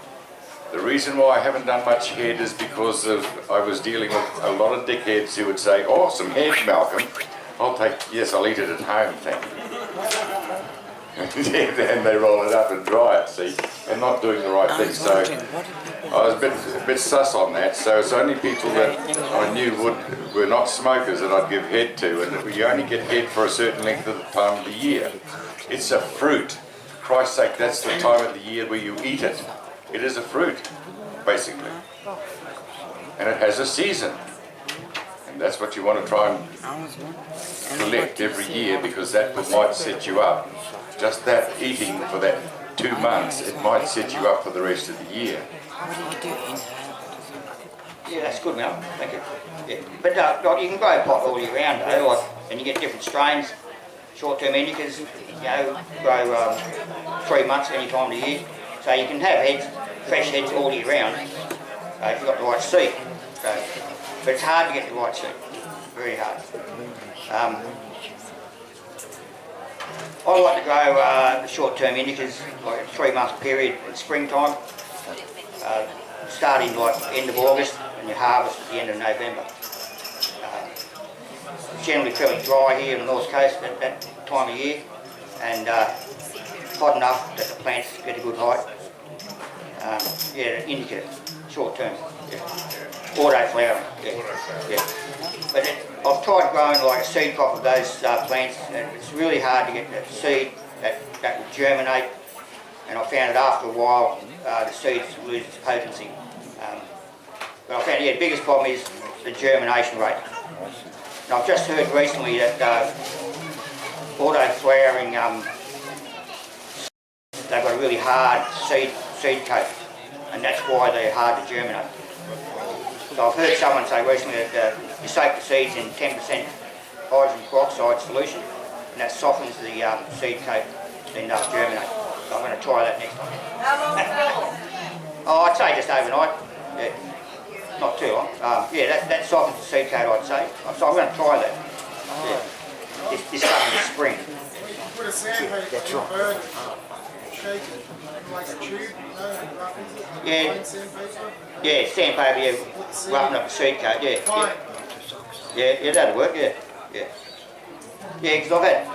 The reason why I haven't done much head is because I was dealing with a lot of dickheads who would say, oh, some head, Malcolm. I'll eat it at home, thank you. Then they roll it up and dry it, see, and not doing the right thing. So I was a bit sus on that. So it's only people that I knew were not smokers that I'd give head to, and you only get head for a certain length of the time of the year. It's a fruit. For Christ's sake, that's the time of the year where you eat it. It is a fruit, basically. And it has a season. And that's what you want to try and collect every year, because that might set you up. Just that eating for that 2 months, it might set you up for the rest of the year. Yeah, that's good, Mel. Thank you. Yeah. But you can grow pot all year round, though, and you get different strains. Short-term indicas, grow 3 months any time of the year. So you can have fresh heads all year round if you've got the right seed. But it's hard to get the right seed, very hard. I like to grow the short-term indicas, like a 3-month period in springtime, starting like end of August and you harvest at the end of November. It's generally fairly dry here on the North Coast at that time of year, and hot enough that the plants get a good height. Indica, short term. Yeah. Auto flowering. Yeah. But I've tried growing like a seed crop of those plants, and it's really hard to get that seed that will germinate. And I found that after a while, the seeds lose its potency. But I found the biggest problem is the germination rate. And I've just heard recently that auto flowering, they've got a really hard seed coat, and that's why they're hard to germinate. So I've heard someone say recently that you soak the seeds in 10% hydrogen peroxide solution, and that softens the seed coat, then they'll germinate. So I'm going to try that next time. How long for? I'd say just overnight. Yeah. Not too long. That softens the seed coat, I'd say. So I'm going to try that. Yeah. This coming spring. Put a sandpaper in a bird, shake it like a tube, rough into it. Yeah. Fine sandpaper. Yeah, sandpaper, roughen up the seed coat, Fine. Yeah, that'll work, yeah. Because I've had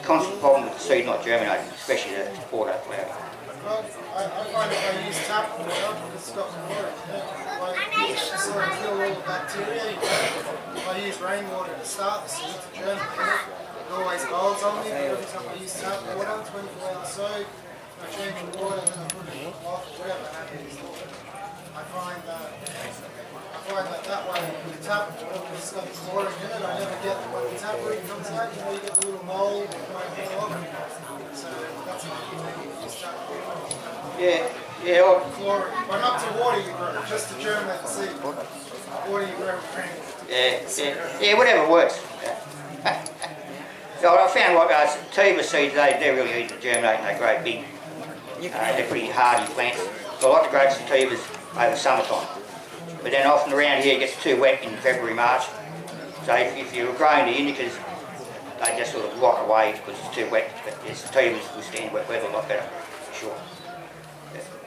constant problem with the seed not germinating, especially the auto flower. Well, I find if I use tap water, it's got water. To sort of kill all the bacteria. If I use rainwater to start the seed to germinate, it always holds on me, but every time I use tap water, 24-hour soak, I change the water and then I put it off, whatever happens. I find that find that way the tap, it's got chlorine in it. I never get when the tap root comes out, you know, you get the little mold going on. So that's what you start Yeah, well, chlorine. But not to water you grow, just to germinate the seed. Water you grow. yeah, whatever works. Yeah. So I found like Tiva seeds, they're really easy to germinate and they're great big. They're pretty hardy plants. So I like to grow sativas over summertime. But then often around here it gets too wet in February, March. So if you're growing the indicas, they just sort of rot away because it's too wet. But the sativas withstand wet weather a lot better, for sure.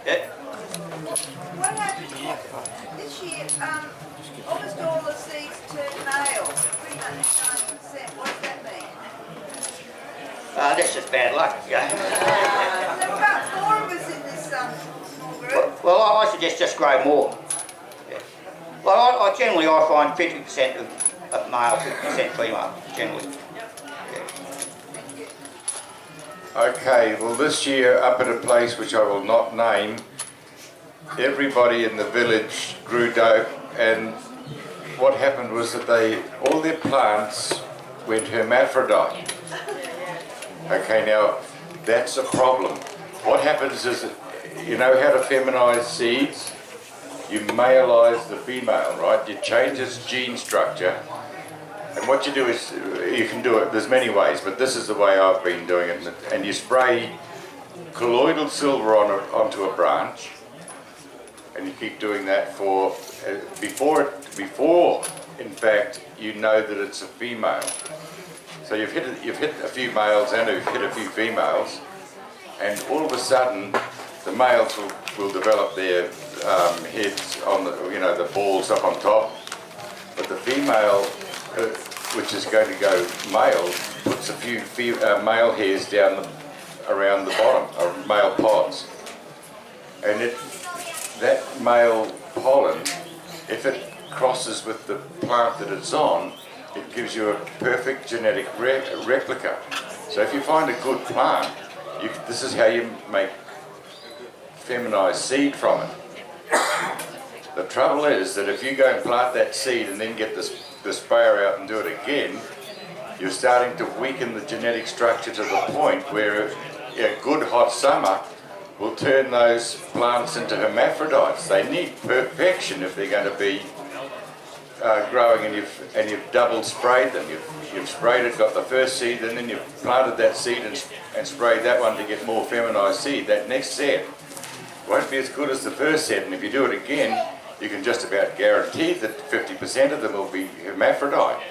Yeah. What happened this year? Almost all the seeds turned male, pretty much 9%. What does that mean? That's just bad luck. Yeah. There were about 4 of us in this small group. Well, I suggest just grow more. Yeah. Well, I generally find 50% of male, 50% female, generally. Yeah. Okay, well this year up at a place which I will not name, everybody in the village grew dope, and what happened was that all their plants went hermaphrodite. Okay, now that's a problem. What happens is, you know how to feminize seeds? You maleise the female, right? You change its gene structure. And what you do is, you can do it, there's many ways, but this is the way I've been doing it. And you spray colloidal silver onto a branch, and you keep doing that for, before in fact, you know that it's a female. So you've hit a few males and you've hit a few females, and all of a sudden the males will develop their heads on the balls up on top, but the female, which is going to go male, puts a few male hairs down around the bottom, male pods, and that male pollen, if it crosses with the plant that it's on, it gives you a perfect genetic replica. So if you find a good plant, this is how you make feminized seed from it. The trouble is that if you go and plant that seed and then get the sprayer out and do it again, you're starting to weaken the genetic structure to the point where a good hot summer will turn those plants into hermaphrodites. They need perfection if they're going to be growing, and you've double sprayed them. You've sprayed it, got the first seed, and then you've planted that seed and sprayed that one to get more feminized seed. That next set won't be as good as the first set, and if you do it again, you can just about guarantee that 50% of them will be hermaphrodite.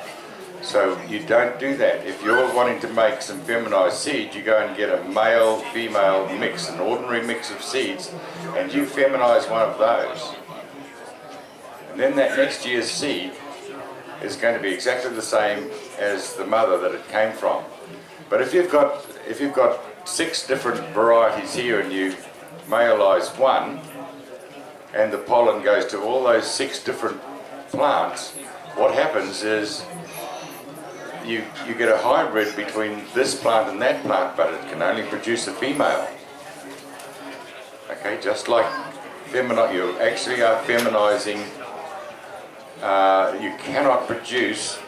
So you don't do that. If you're wanting to make some feminized seed, you go and get a male-female mix, an ordinary mix of seeds, and you feminize one of those. And then that next year's seed is going to be exactly the same as the mother that it came from. But if you've got 6 different varieties here and you maleise one, and the pollen goes to all those 6 different plants, what happens is you get a hybrid between this plant and that plant, but it can only produce a female. Okay, just like you actually are feminizing. You cannot produce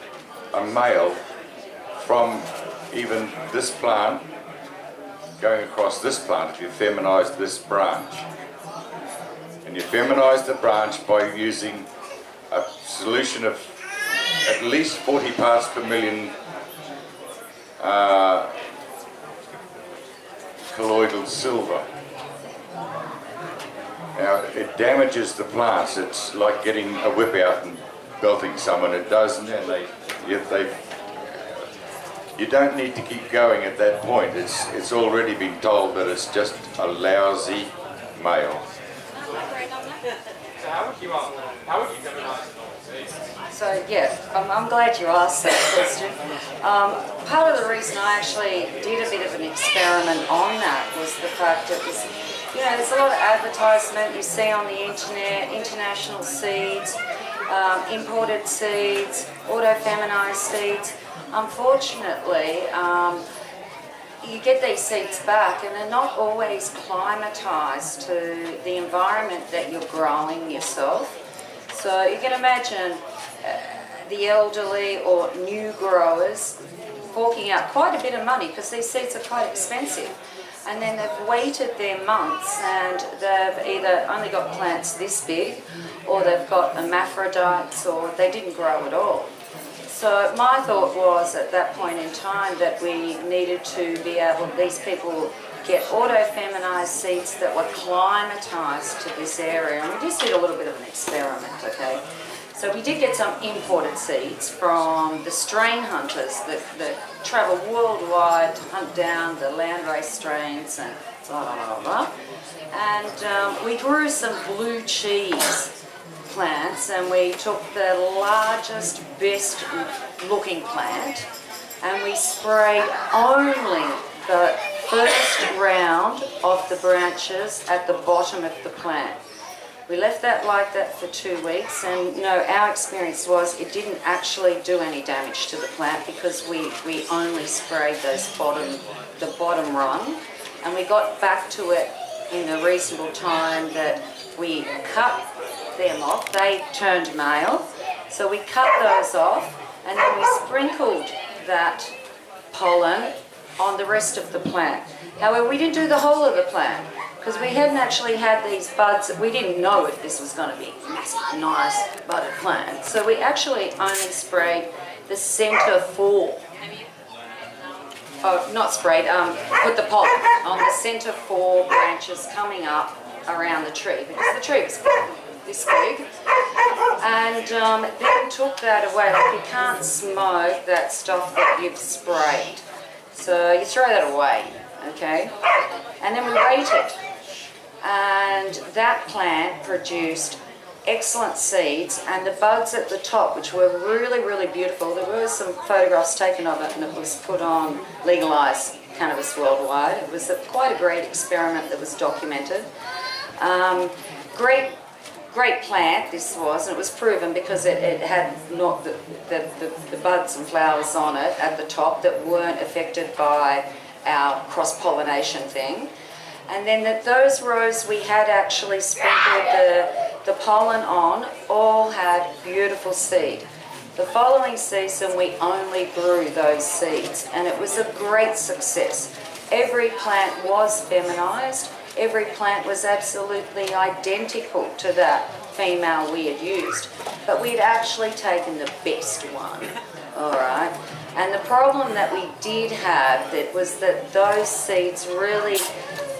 a male from even this plant going across this plant if you feminize this branch. And you feminize the branch by using a solution of at least 40 parts per million colloidal silver. Now, it damages the plants. It's like getting a whip out and belting someone. It doesn't, and you don't need to keep going at that point. It's already been told that it's just a lousy male. So how would you feminize seeds? So yeah, I'm glad you asked that question. Part of the reason I actually did a bit of an experiment on that was the fact that there's a lot of advertisement you see on the internet, international seeds, imported seeds, auto-feminized seeds. Unfortunately, you get these seeds back and they're not always climatized to the environment that you're growing yourself. So you can imagine the elderly or new growers forking out quite a bit of money because these seeds are quite expensive. And then they've waited their months and they've either only got plants this big or they've got hermaphrodites or they didn't grow at all. So my thought was at that point in time that we needed to be able, these people get auto-feminized seeds that were climatized to this area. And we just did a little bit of an experiment, okay? So we did get some imported seeds from the strain hunters that travel worldwide to hunt down the landrace strains and blah, blah, blah, blah. And we grew some blue cheese plants and we took the largest, best looking plant and we sprayed only the first round of the branches at the bottom of the plant. We left that like that for 2 weeks and no, our experience was it didn't actually do any damage to the plant because we only sprayed the bottom rung and we got back to it in a reasonable time that we cut them off. They turned male, so we cut those off and then we sprinkled that pollen on the rest of the plant. However, we didn't do the whole of the plant because we hadn't actually had these buds. We didn't know if this was going to be a massive, nice budded plant. So we actually only sprayed the center 4. Oh, not sprayed, put the pollen on the center 4 branches coming up around the tree because the tree was this big. And then took that away. Like you can't smoke that stuff that you've sprayed. So you throw that away, okay? And then we waited. And that plant produced excellent seeds and the buds at the top, which were really, really beautiful. There were some photographs taken of it and it was put on Legalised Cannabis Worldwide. It was quite a great experiment that was documented. Great plant this was, and it was proven because it had not the buds and flowers on it at the top that weren't affected by our cross-pollination thing. And then those rows we had actually sprinkled the pollen on all had beautiful seed. The following season we only grew those seeds and it was a great success. Every plant was feminized. Every plant was absolutely identical to that female we had used, but we'd actually taken the best one, all right? And the problem that we did have was that those seeds really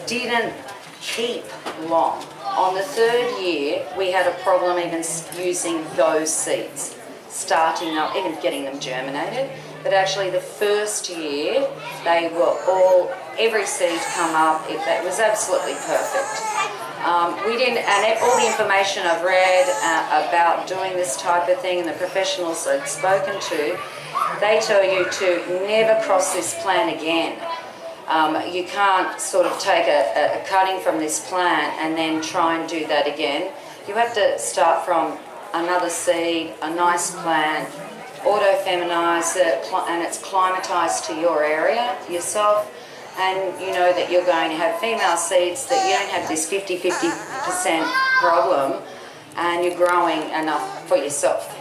didn't keep long. On the 3rd year, we had a problem even using those seeds, starting up, even getting them germinated, but actually the 1st year, they were all, every seed come up, it was absolutely perfect. We didn't, and all the information I've read about doing this type of thing and the professionals I've spoken to, they tell you to never cross this plant again. You can't sort of take a cutting from this plant and then try and do that again. You have to start from another seed, a nice plant, auto-feminize it, and it's climatized to your area, yourself, and you know that you're going to have female seeds, that you don't have this 50% problem, and you're growing enough for yourself.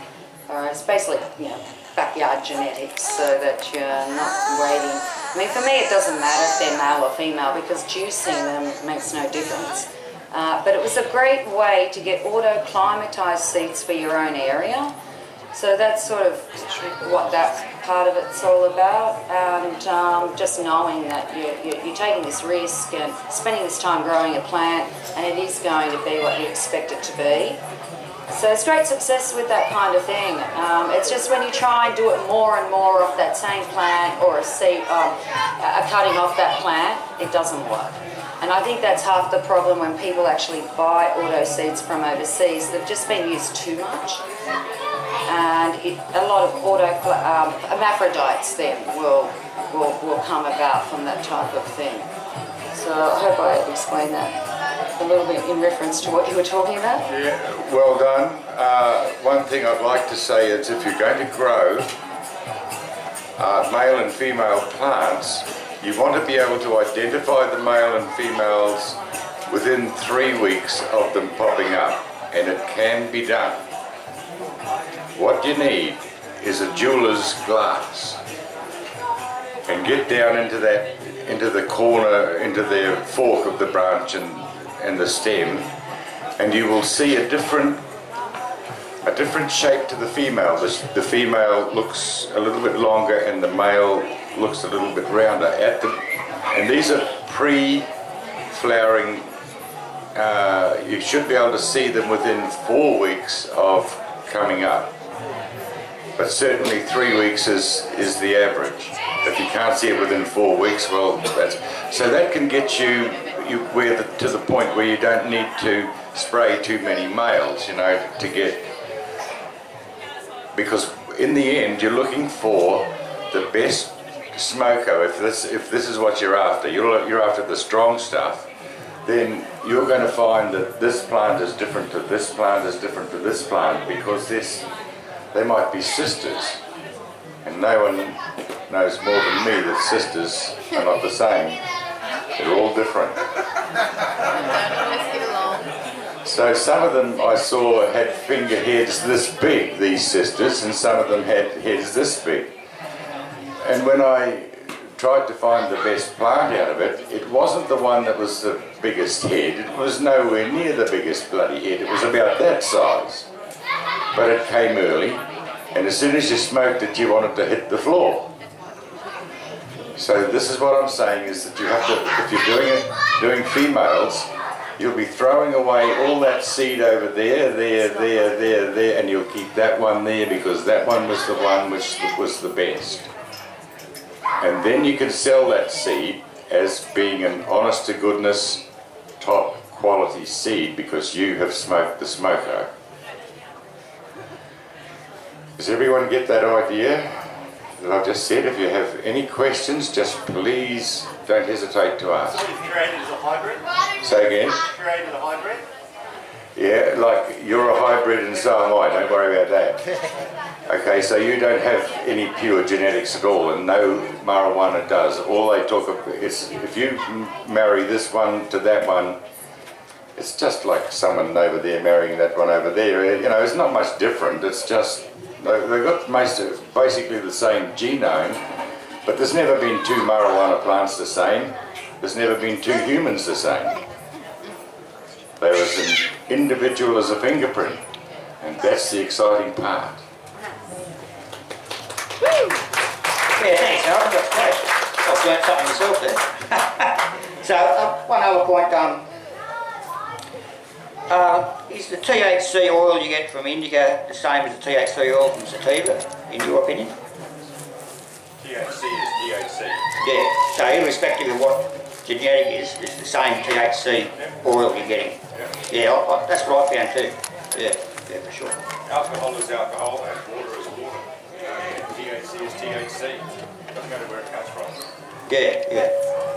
It's basically, you know, backyard genetics, so that you're not waiting. I mean, for me, it doesn't matter if they're male or female because juicing them makes no difference. But it was a great way to get auto-climatized seeds for your own area. So that's sort of what that part of it's all about, and just knowing that you're taking this risk and spending this time growing a plant, and it is going to be what you expect it to be. So it's great success with that kind of thing. It's just when you try and do it more and more off that same plant or a seed, a cutting off that plant, it doesn't work. And I think that's half the problem when people actually buy auto seeds from overseas. They've just been used too much. And a lot of hermaphrodites then will come about from that type of thing. So I hope I explained that a little bit in reference to what you were talking about. Yeah, well done. One thing I'd like to say is if you're going to grow male and female plants, you want to be able to identify the male and females within 3 weeks of them popping up, and it can be done. what you need is a jeweler's glass, and get down into the corner, into the fork of the branch and the stem, and you will see a different shape to the female. The female looks a little bit longer and the male looks a little bit rounder. And these are pre-flowering. You should be able to see them within 4 weeks of coming up. But certainly 3 weeks is the average. If you can't see it within 4 weeks, well, so that can get you to the point where you don't need to spray too many males, to get, because in the end you're looking for the best smoko. If this is what you're after, you're after the strong stuff, then you're going to find that this plant is different to this plant is different to this plant, because they might be sisters, and no one knows more than me that sisters are not the same. They're all different. Let's get along. So some of them I saw had finger heads this big, these sisters, and some of them had heads this big. And when I tried to find the best plant out of it, it wasn't the one that was the biggest head. It was nowhere near the biggest bloody head. It was about that size. But it came early, and as soon as you smoked it, you wanted to hit the floor. So this is what I'm saying, is that you have to, if you're doing females, you'll be throwing away all that seed over there, and you'll keep that one there because that one was the one which was the best. And then you can sell that seed as being an honest to goodness, top quality seed because you have smoked the smoko. Does everyone get that idea that I've just said? If you have any questions, just please don't hesitate to ask. So you've created as a hybrid? Say again? Created a hybrid? Yeah, like you're a hybrid and so am I, don't worry about that. Okay, so you don't have any pure genetics at all, and no marijuana does. All they talk about is if you marry this one to that one, it's just like someone over there marrying that one over there. It's not much different. It's just they've got basically the same genome, but there's never been two marijuana plants the same. There's never been two humans the same. There is an individual as a fingerprint, and that's the exciting part. Yeah, thanks, Harold. That's great. I've learned something myself there. So, one other point, is the THC oil you get from indica the same as the THC oil from sativa, in your opinion? THC is THC. Yeah, so irrespective of what genetic is, it's the same THC oil you're getting. Yeah, that's what I found too. Yeah, for sure. Alcohol is alcohol and water is water. THC is THC. Doesn't matter where it comes from. Yeah.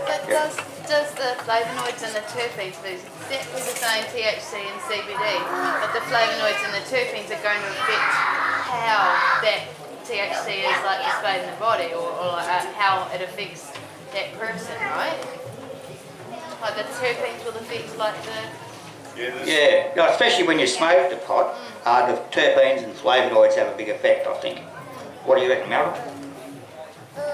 But does the flavonoids and the terpenes do exactly the same THC and CBD, but the flavonoids and the terpenes are going to affect how that THC is like displayed in the body, or how it affects that person, right? Like the terpenes will affect like the... Yeah, no, especially when you smoke the pot, the terpenes and flavonoids have a big effect, I think. What do you reckon, Meryl?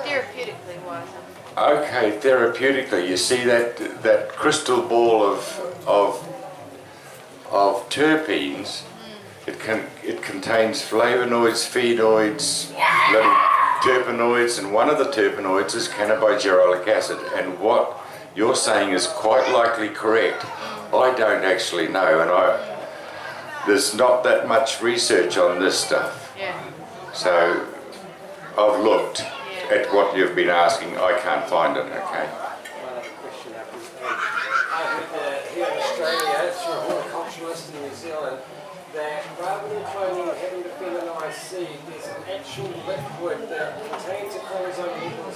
Therapeutically wise. Okay, therapeutically, you see that crystal ball of terpenes. It contains flavonoids, phenoids, terpenoids, and one of the terpenoids is cannabigerolic acid. And what you're saying is quite likely correct. I don't actually know, and there's not that much research on this stuff. Yeah. So I've looked at what you've been asking. I can't find it. Okay. One other question up I heard here in Australia, through a horticulturalist in New Zealand, that rather than cloning and having to feminise seed, there's an actual liquid that contains a chromosome levels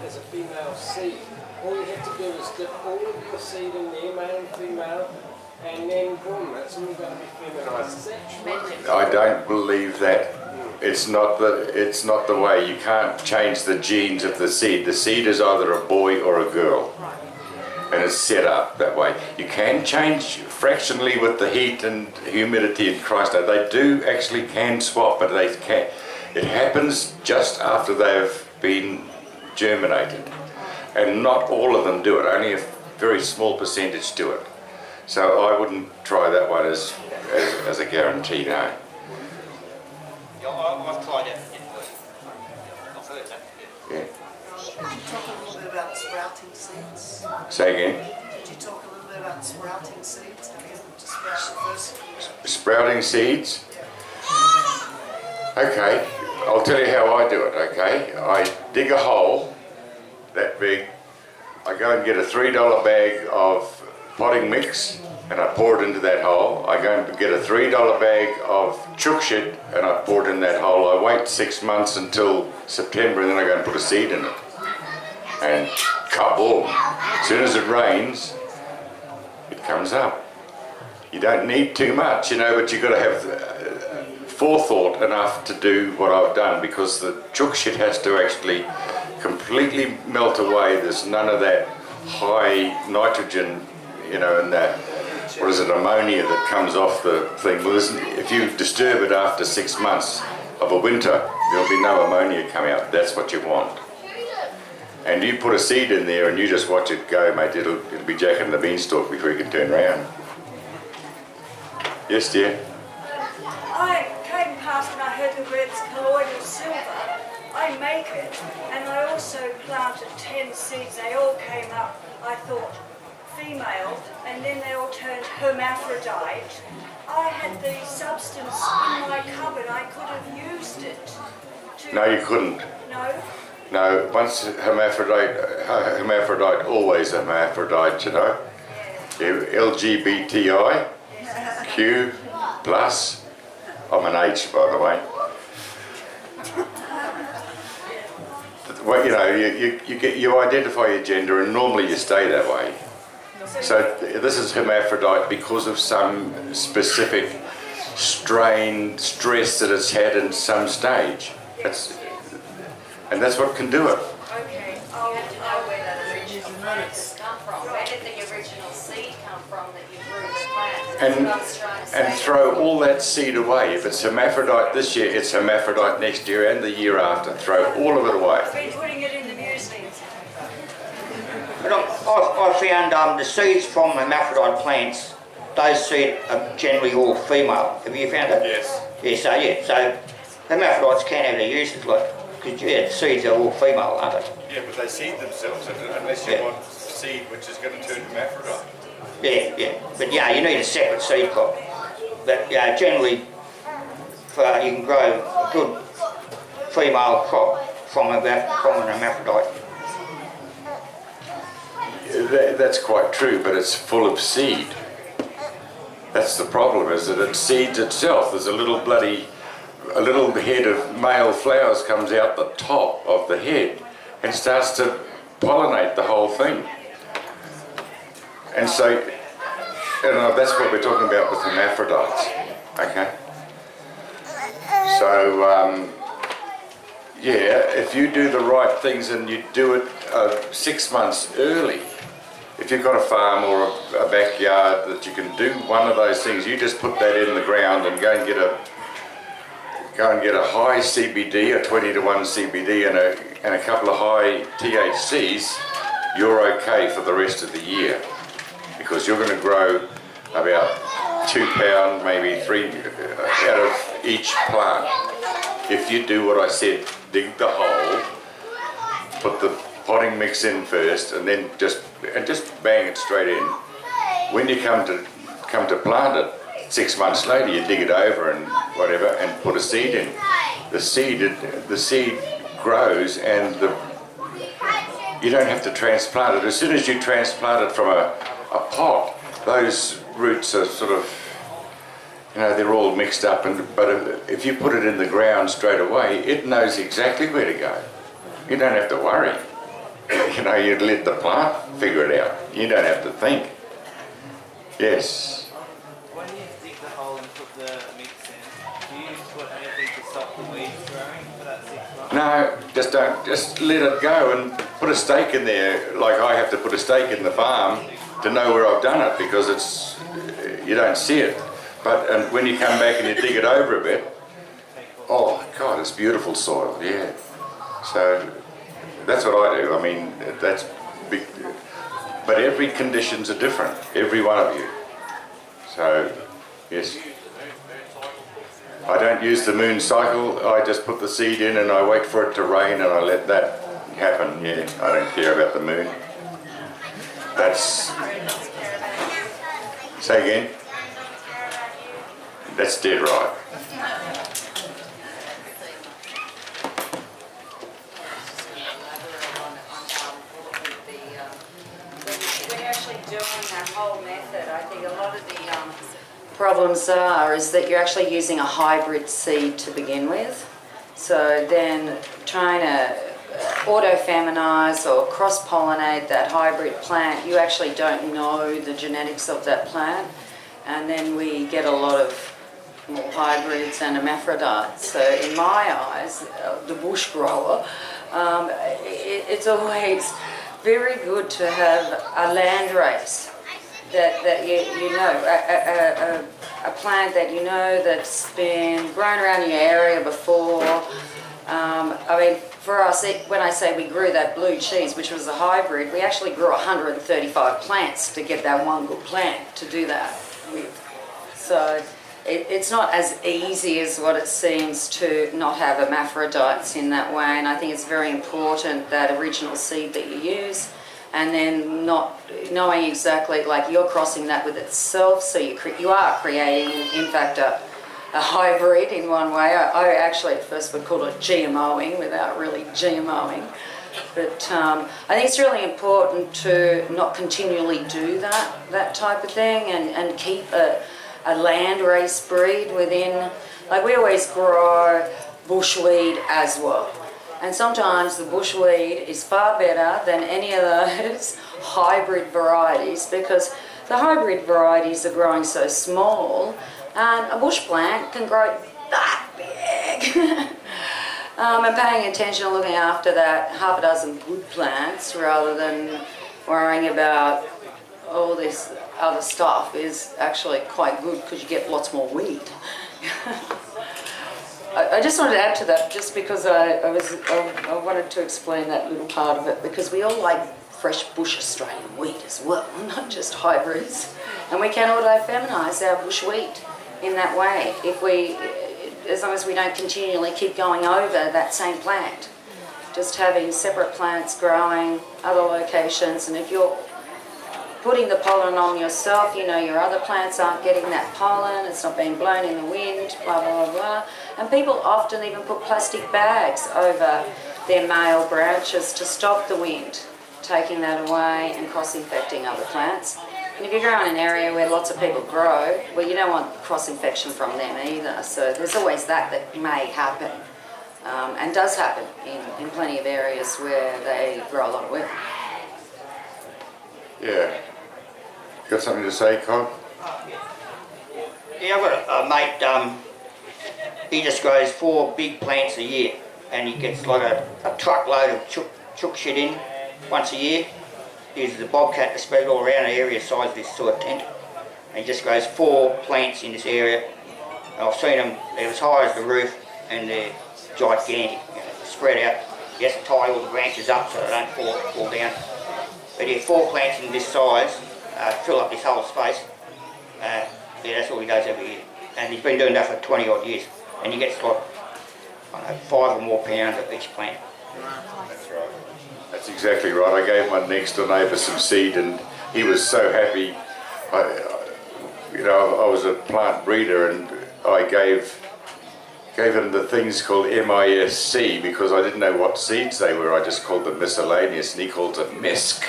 as a female seed. All you have to do is dip all of your seed in there, male and female, and then boom, it's all going to be feminised. Is that true? I don't believe that. It's not the way. You can't change the genes of the seed. The seed is either a boy or a girl. and it's set up that way. You can change fractionally with the heat and humidity and Christ, they do actually can swap, but they can. It happens just after they've been germinated, and not all of them do it. Only a very small percentage do it. So I wouldn't try that one as a guarantee, no. Yeah, I've tried it. I've heard that. Yeah. Could you talk a little bit about sprouting seeds? Say again. Could you talk a little bit about sprouting seeds? Have you to sprout the first? Sprouting seeds. Okay, I'll tell you how I do it, okay? I dig a hole that big, I go and get a $3 bag of potting mix and I pour it into that hole. I go and get a $3 bag of chook shit and I pour it in that hole. I wait 6 months until September and then I go and put a seed in it. And kaboom! As soon as it rains, it comes up. You don't need too much, you know, but you've got to have forethought enough to do what I've done, because the chook shit has to actually completely melt away. There's none of that high nitrogen, you know, and that, what is it, ammonia that comes off the thing. Well, if you disturb it after 6 months of a winter, there'll be no ammonia coming out. That's what you want. And you put a seed in there and you just watch it go, mate. It'll be Jack and the Beanstalk before you can turn around. Yes, dear? I came past and I heard the words colloidal silver. I make it, and I also planted 10 seeds. They all came up, I thought, female, and then they all turned hermaphrodite. I had the substance in my cupboard. I could have used it. No, you couldn't. No? No, once hermaphrodite, always hermaphrodite, you know. LGBTI, Q plus. I'm an H, by the way. Well, you know, you identify your gender, and normally you stay that way. So this is hermaphrodite because of some specific strain, stress that it's had in some stage. And that's what can do it. Okay. You have to know where that original plant has come from. Where did the original seed come from that you grew the plant? That's what I was trying to say. And throw all that seed away. If it's hermaphrodite this year, it's hermaphrodite next year and the year after. Throw all of it away. I've been putting it in the muesli. But I found the seeds from hermaphrodite plants, those seeds are generally all female. Have you found that? Yes. Yeah, so hermaphrodites can have their uses, like, because the seeds are all female, aren't they? Yeah, but they seed themselves unless you want seed which is going to turn hermaphrodite. Yeah. But yeah, you need a separate seed crop. But yeah, generally, you can grow a good female crop from an hermaphrodite. That's quite true, but it's full of seed. That's the problem, is that it seeds itself. There's a little head of male flowers comes out the top of the head and starts to pollinate the whole thing. And so, that's what we're talking about with hermaphrodites, okay? So, if you do the right things and you do it 6 months early, if you've got a farm or a backyard that you can do one of those things, you just put that in the ground and go and get a high CBD, a 20-to-1 CBD and a couple of high THCs, you're okay for the rest of the year, because you're going to grow about 2 pound, maybe 3 out of each plant. If you do what I said, dig the hole, put the potting mix in first, and then just bang it straight in. When you come to plant it, 6 months later, you dig it over and whatever, and put a seed in. The seed grows, and you don't have to transplant it. As soon as you transplant it from a pot, those roots are sort of, they're all mixed up. But if you put it in the ground straight away, it knows exactly where to go. You don't have to worry. You let the plant figure it out. You don't have to think. Yes. When you dig the hole and put the mix in, do you put anything to stop the weeds growing for that 6 months? No, just don't. Just let it go and put a stake in there. Like I have to put a stake in the farm to know where I've done it because you don't see it. But and when you come back and you dig it over a bit, oh God, it's beautiful soil. Yeah. So that's what I do. I mean, that's big. But every conditions are different. Every one of you. So yes. I don't use the moon cycle, I just put the seed in and I wait for it to rain and I let that happen, yeah. I don't care about the moon. That's... Say again? That's dead right. When you're actually doing that whole method, I think a lot of the problems is that you're actually using a hybrid seed to begin with. So then trying to auto-feminize or cross-pollinate that hybrid plant, you actually don't know the genetics of that plant. And then we get a lot of more hybrids and hermaphrodites. So in my eyes, the bush grower, it's always very good to have a land race. That you know, a plant that you know that's been grown around your area before. I mean, for us, when I say we grew that blue cheese, which was a hybrid, we actually grew 135 plants to get that one good plant to do that with. So it's not as easy as what it seems to not have hermaphrodites in that way, and I think it's very important that original seed that you use. And then not knowing exactly, like you're crossing that with itself, so you are creating, in fact, a hybrid in one way. I actually at first would call it GMOing without really GMOing. But I think it's really important to not continually do that type of thing and keep a land race breed within, like we always grow bushweed as well. And sometimes the bushweed is far better than any of those hybrid varieties because the hybrid varieties are growing so small and a bush plant can grow that big. And paying attention and looking after that half a dozen good plants rather than worrying about all this other stuff is actually quite good because you get lots more weed. I just wanted to add to that just because I wanted to explain that little part of it because we all like fresh bush Australian wheat as well, not just hybrids. And we can auto-feminise our bush wheat in that way as long as we don't continually keep going over that same plant. Just having separate plants growing, other locations, and if you're putting the pollen on yourself, you know your other plants aren't getting that pollen, it's not being blown in the wind, blah, blah, blah. And people often even put plastic bags over their male branches to stop the wind taking that away and cross-infecting other plants. And if you grow in an area where lots of people grow, well, you don't want cross-infection from them either. So there's always that may happen, and does happen in plenty of areas where they grow a lot of wheat. Yeah. You got something to say, Con? Yeah, I've got a mate, he just grows 4 big plants a year and he gets like a truckload of chook shit in once a year. He uses the bobcat to spread it all around, an area size of this sort of tent. And he just grows 4 plants in this area. And I've seen them, they're as high as the roof and they're gigantic, you know, spread out. He has to tie all the branches up so they don't fall down. But yeah, 4 plants in this size fill up this whole space. Yeah, that's all he does every year. And he's been doing that for 20 odd years. And he gets like, I don't know, 5 or more pounds of each plant. That's right. That's exactly right. I gave my next door neighbour some seed and he was so happy. I was a plant breeder and I gave him the things called MISC because I didn't know what seeds they were. I just called them miscellaneous and he called it MISC.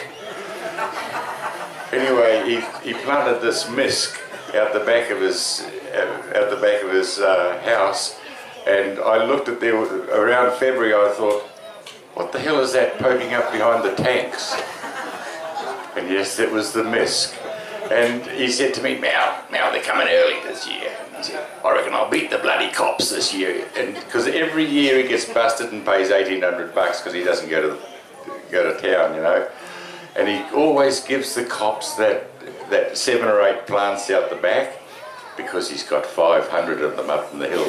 Anyway, he planted this MISC out the back of his house, and I looked at there around February. I thought, what the hell is that poking up behind the tanks? And yes, it was the MISC. And he said to me, "Meow, they're coming early this year." And he said, I reckon I'll beat the bloody cops this year. And because every year he gets busted and pays $1,800 because he doesn't go to town, you know. And he always gives the cops that 7 or 8 plants out the back because he's got 500 of them up in the hills.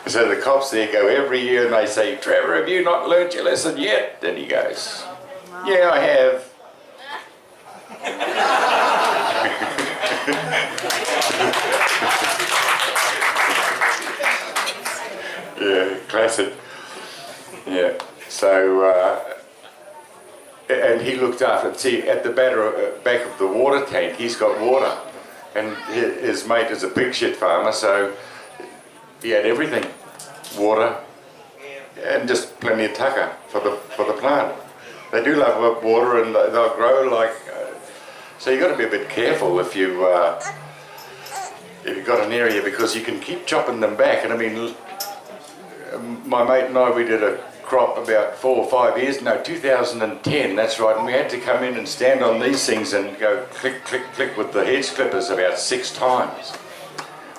So the cops there go every year and they say, Trevor, have you not learnt your lesson yet? And he goes, yeah, I have. Yeah, classic. Yeah, so, and he looked after, see, at the back of the water tank, he's got water. And his mate is a pig shit farmer, so he had everything. Water, and just plenty of tucker for the plant. They do love water and they'll grow like, so you've got to be a bit careful if you've got an area because you can keep chopping them back. And I mean, my mate and I, we did a crop about 4 or 5 years, no, 2010, that's right, and we had to come in and stand on these things and go click, click, click with the hedge clippers about 6 times.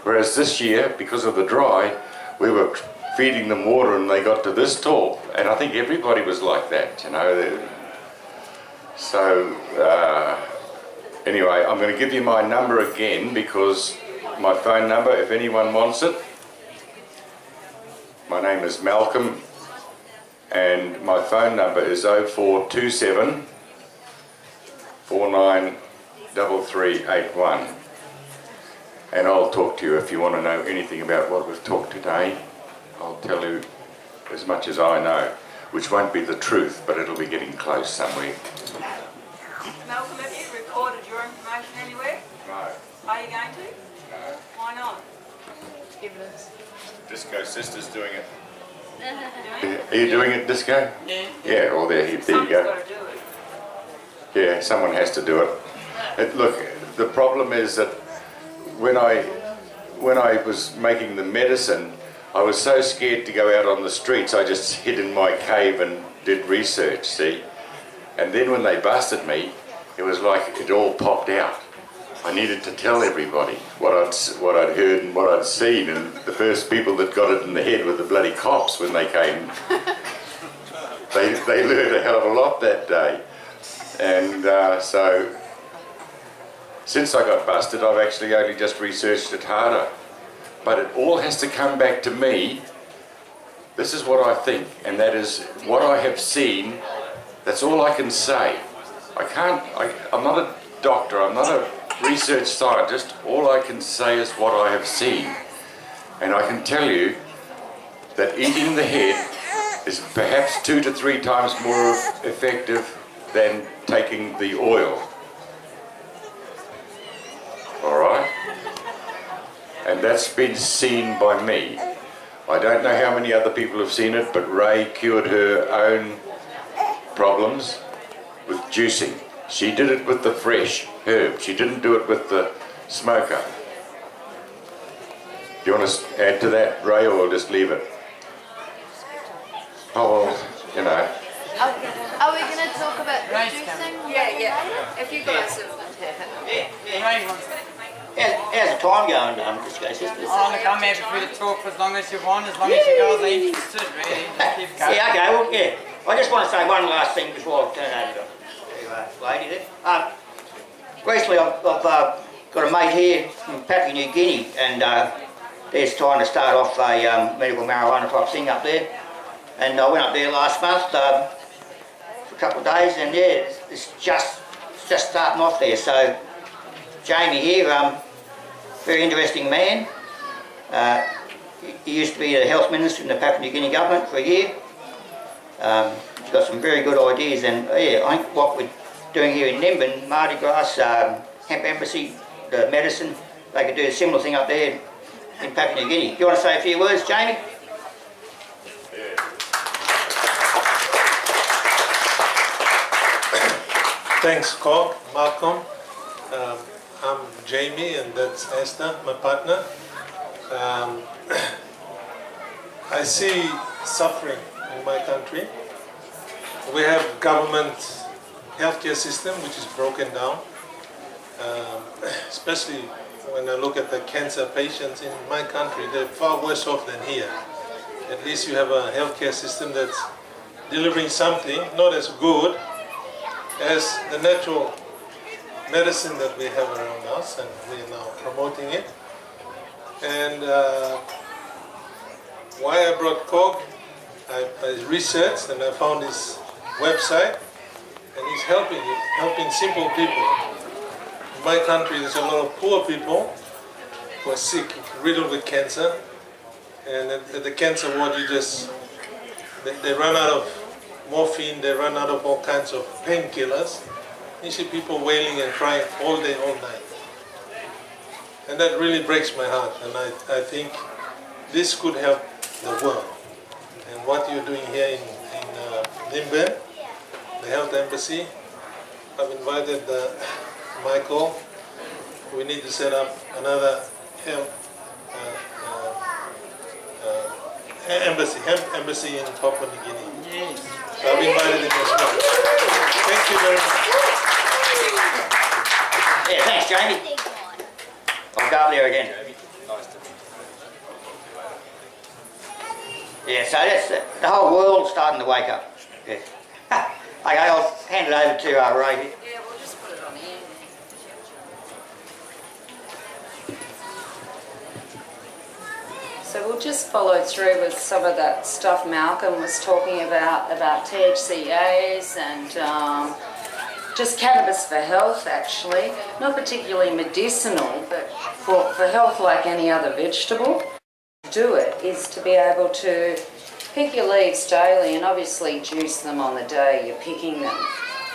Whereas this year, because of the dry, we were feeding them water and they got to this tall, and I think everybody was like that, you know. So, anyway, I'm going to give you my number again because my phone number, if anyone wants it, my name is Malcolm. And my phone number is 0427 493381. And I'll talk to you if you want to know anything about what we've talked today. I'll tell you as much as I know, which won't be the truth, but it'll be getting close somewhere. Malcolm, have you recorded your information anywhere? No. Are you going to? No. Why not? Evidence. Disco Sista's doing it. Are you doing it, Disco? Yeah. Yeah, well, there you Someone's go. got to do it. Yeah, someone has to do it. Look, the problem is that when I was making the medicine, I was so scared to go out on the streets, I just hid in my cave and did research, see? And then when they busted me, it was like it all popped out. I needed to tell everybody what I'd heard and what I'd seen, and the first people that got it in the head were the bloody cops when they came. They learned a hell of a lot that day. And so, since I got busted, I've actually only just researched it harder. But it all has to come back to me. This is what I think, and that is what I have seen. That's all I can say. I'm not a doctor, I'm not a research scientist. All I can say is what I have seen. And I can tell you that eating the head is perhaps 2 to 3 times more effective than taking the oil. All right? And that's been seen by me. I don't know how many other people have seen it, but Ray cured her own problems with juicing. She did it with the fresh herb. She didn't do it with the smoker. Do you want to add to that, Ray, or we'll just leave it? Oh, well, you know. Are we going to talk about juicing? Yeah. If you guys have... How's the time going, Disco Sisters? Oh, look, I'm happy for you to talk for as long as you want, as long as you guys are interested, really. Just keep going. Yeah, okay, well, yeah. I just want to say one last thing before I turn over to lady there. Recently, I've got a mate here from Papua New Guinea, and they're trying to start off a medical marijuana type thing up there. And I went up there last month for a couple of days, and yeah, it's just starting off there. So, Jamie here, very interesting man. He used to be the health minister in the Papua New Guinea government for a year. He's got some very good ideas, and yeah, I think what we're doing here in Nimbin, Mardi Gras, Hemp Embassy, the medicine, they could do a similar thing up there in Papua New Guinea. Do you want to say a few words, Jamie? Thanks, Cog, Malcolm. I'm Jamie, and that's Sista, my partner. I see suffering in my country. We have government healthcare system which is broken down, especially when I look at the cancer patients in my country, they're far worse off than here. At least you have a healthcare system that's delivering something, not as good as the natural medicine that we have around us, and we are now promoting it. And why I brought COG, I researched and I found his website, and he's helping simple people. In my country, there's a lot of poor people who are sick, riddled with cancer, and at the cancer ward, they run out of morphine, they run out of all kinds of painkillers. You see people wailing and crying all day, all night. And that really breaks my heart, and I think this could help the world. And what you're doing here in Limben, the Health Embassy, I've invited Michael. We need to set up another health embassy in Papua New Guinea. Yes. So I've invited him as well. Thank you very much. Yeah, thanks, Jamie. I'll go over there again. Yeah, so that's the whole world's starting to wake up. Yeah. Okay, I'll hand it over to Ray. Yeah, we'll just put it on the end. So we'll just follow through with some of that stuff Malcolm was talking about THCAs and just cannabis for health, actually. Not particularly medicinal, but for health like any other vegetable. Do it is to be able to pick your leaves daily and obviously juice them on the day you're picking them.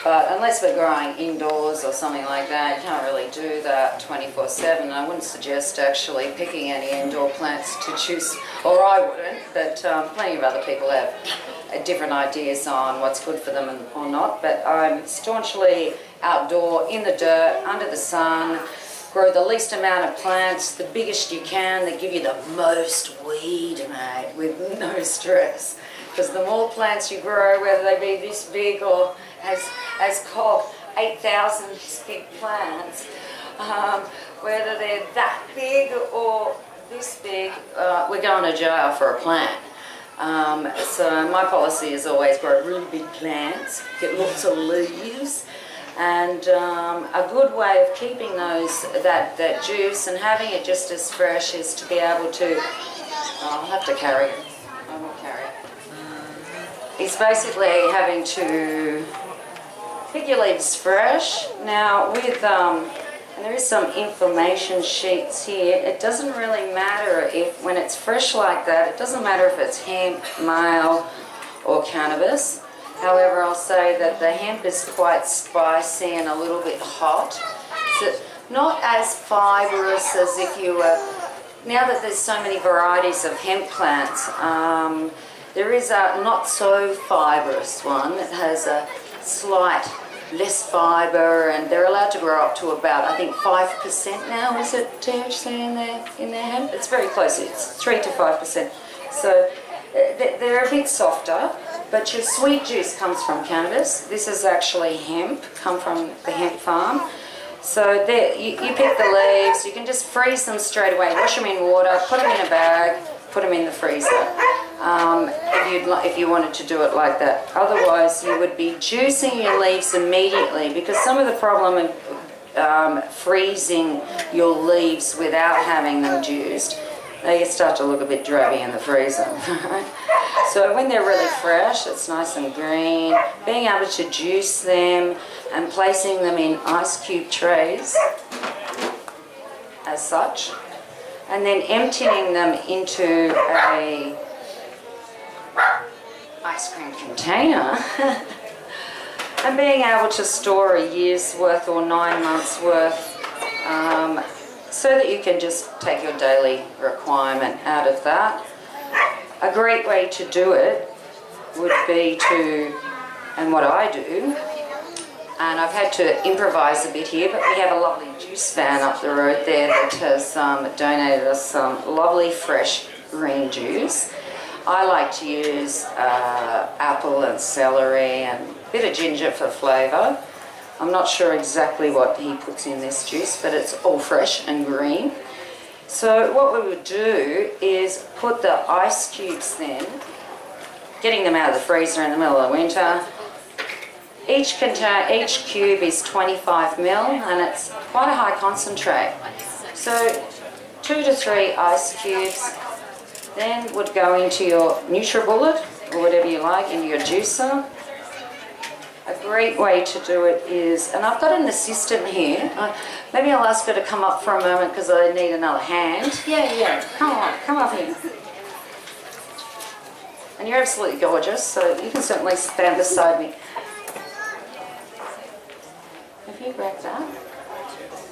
But unless we're growing indoors or something like that, you can't really do that 24/7. I wouldn't suggest actually picking any indoor plants to juice, or I wouldn't, but plenty of other people have different ideas on what's good for them or not. But I'm staunchly outdoor, in the dirt, under the sun, grow the least amount of plants, the biggest you can, that give you the most weed, mate, with no stress. Because the more plants you grow, whether they be this big or as called 8,000 big plants, whether they're that big or this big, we're going to jail for a plant. So my policy is always grow really big plants, get lots of leaves, and a good way of keeping that juice and having it just as fresh is to be able to, I'll have to carry it, I will carry it. It's basically having to pick your leaves fresh. Now with, and there is some information sheets here, it doesn't really matter if, when it's fresh like that, it doesn't matter if it's hemp, male or cannabis. However, I'll say that the hemp is quite spicy and a little bit hot. So not as fibrous as if you were, now that there's so many varieties of hemp plants, there is a not so fibrous one that has a slight less fibre, and they're allowed to grow up to about, I think, 5% now. Is it THC in their hemp? It's very close. It's 3 to 5%. So they're a bit softer, but your sweet juice comes from cannabis. This is actually hemp, come from the hemp farm. So there, you pick the leaves. You can just freeze them straight away. Wash them in water, put them in a bag, put them in the freezer. If you wanted to do it like that. Otherwise, you would be juicing your leaves immediately, because some of the problem of freezing your leaves without having them juiced, they start to look a bit drabby in the freezer. So when they're really fresh, it's nice and green, being able to juice them and placing them in ice cube trays as such, and then emptying them into a ice cream container and being able to store a year's worth or 9 months worth, so that you can just take your daily requirement out of that. A great way to do it would be to, and what I do, and I've had to improvise a bit here, but we have a lovely juice van up the road there that has donated us some lovely fresh green juice. I like to use apple and celery and a bit of ginger for flavour. I'm not sure exactly what he puts in this juice, but it's all fresh and green. So what we would do is put the ice cubes then, getting them out of the freezer in the middle of the winter. Each cube is 25 ml and it's quite a high concentrate. So 2 to 3 ice cubes then would go into your NutriBullet or whatever you like, into your juicer. A great way to do it is, and I've got an assistant here. Maybe I'll ask her to come up for a moment because I need another hand. Yeah, come on, come up here. And you're absolutely gorgeous, so you can certainly stand beside me. If you grab that,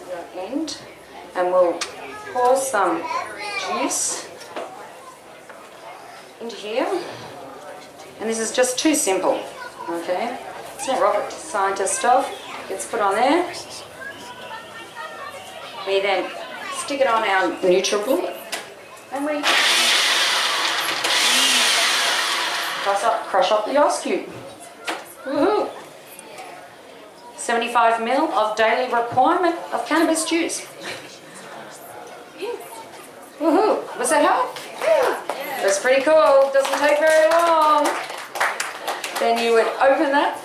your end, and we'll pour some juice into here. And this is just too simple, okay? It's not rocket scientist stuff. It's put on there. We then stick it on our NutriBullet and we crush up the ice cube. Woohoo! 75 ml of daily requirement of cannabis juice. Woohoo! Was that help? Yeah. That's pretty cool. Doesn't take very long. Then you would open that,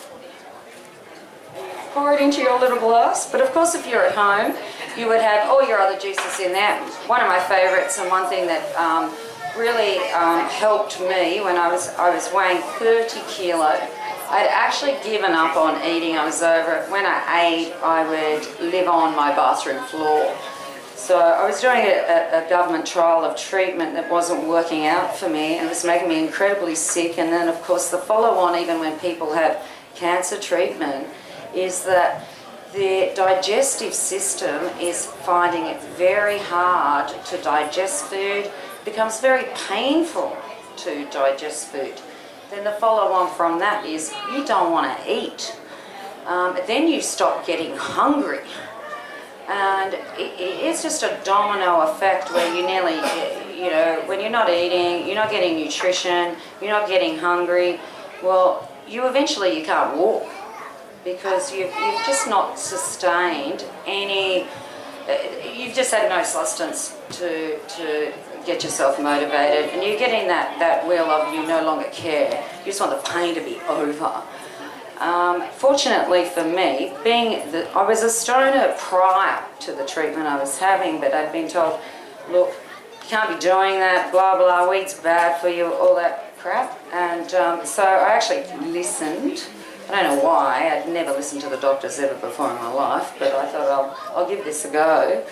pour it into your little glass. But of course, if you're at home, you would have all your other juices in there. One of my favourites, and one thing that really helped me when I was weighing 30 kilo. I'd actually given up on eating. I was over it. When I ate, I would live on my bathroom floor. So I was doing a government trial of treatment that wasn't working out for me, and it was making me incredibly sick. And then, of course, the follow-on, even when people have cancer treatment, is that their digestive system is finding it very hard to digest food. It becomes very painful to digest food. Then the follow-on from that is you don't want to eat. Then you stop getting hungry. And it's just a domino effect where you nearly, when you're not eating, you're not getting nutrition, you're not getting hungry, well, you can't walk because you've just not sustained any, you've just had no sustenance to get yourself motivated, and you're getting that wheel of you no longer care, you just want the pain to be over. Fortunately for me, I was a stoner prior to the treatment I was having, but I'd been told, look, you can't be doing that, blah, blah, weed's bad for you, all that crap. And so I actually listened. I don't know why, I'd never listened to the doctors ever before in my life, but I thought I'll give this a go.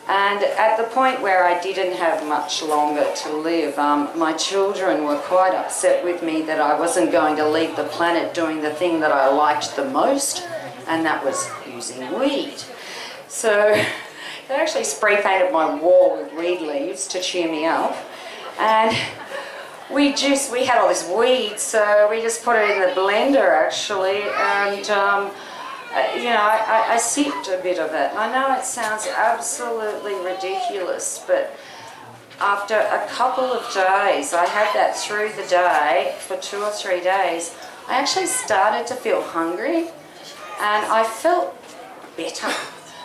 And at the point where I didn't have much longer to live, my children were quite upset with me that I wasn't going to leave the planet doing the thing that I liked the most, and that was using weed. So they actually spray painted my wall with weed leaves to cheer me up. And we had all this weed, so we just put it in the blender actually, and I sipped a bit of it. I know it sounds absolutely ridiculous, but after a couple of days, I had that through the day for 2 or 3 days, I actually started to feel hungry, and I felt better.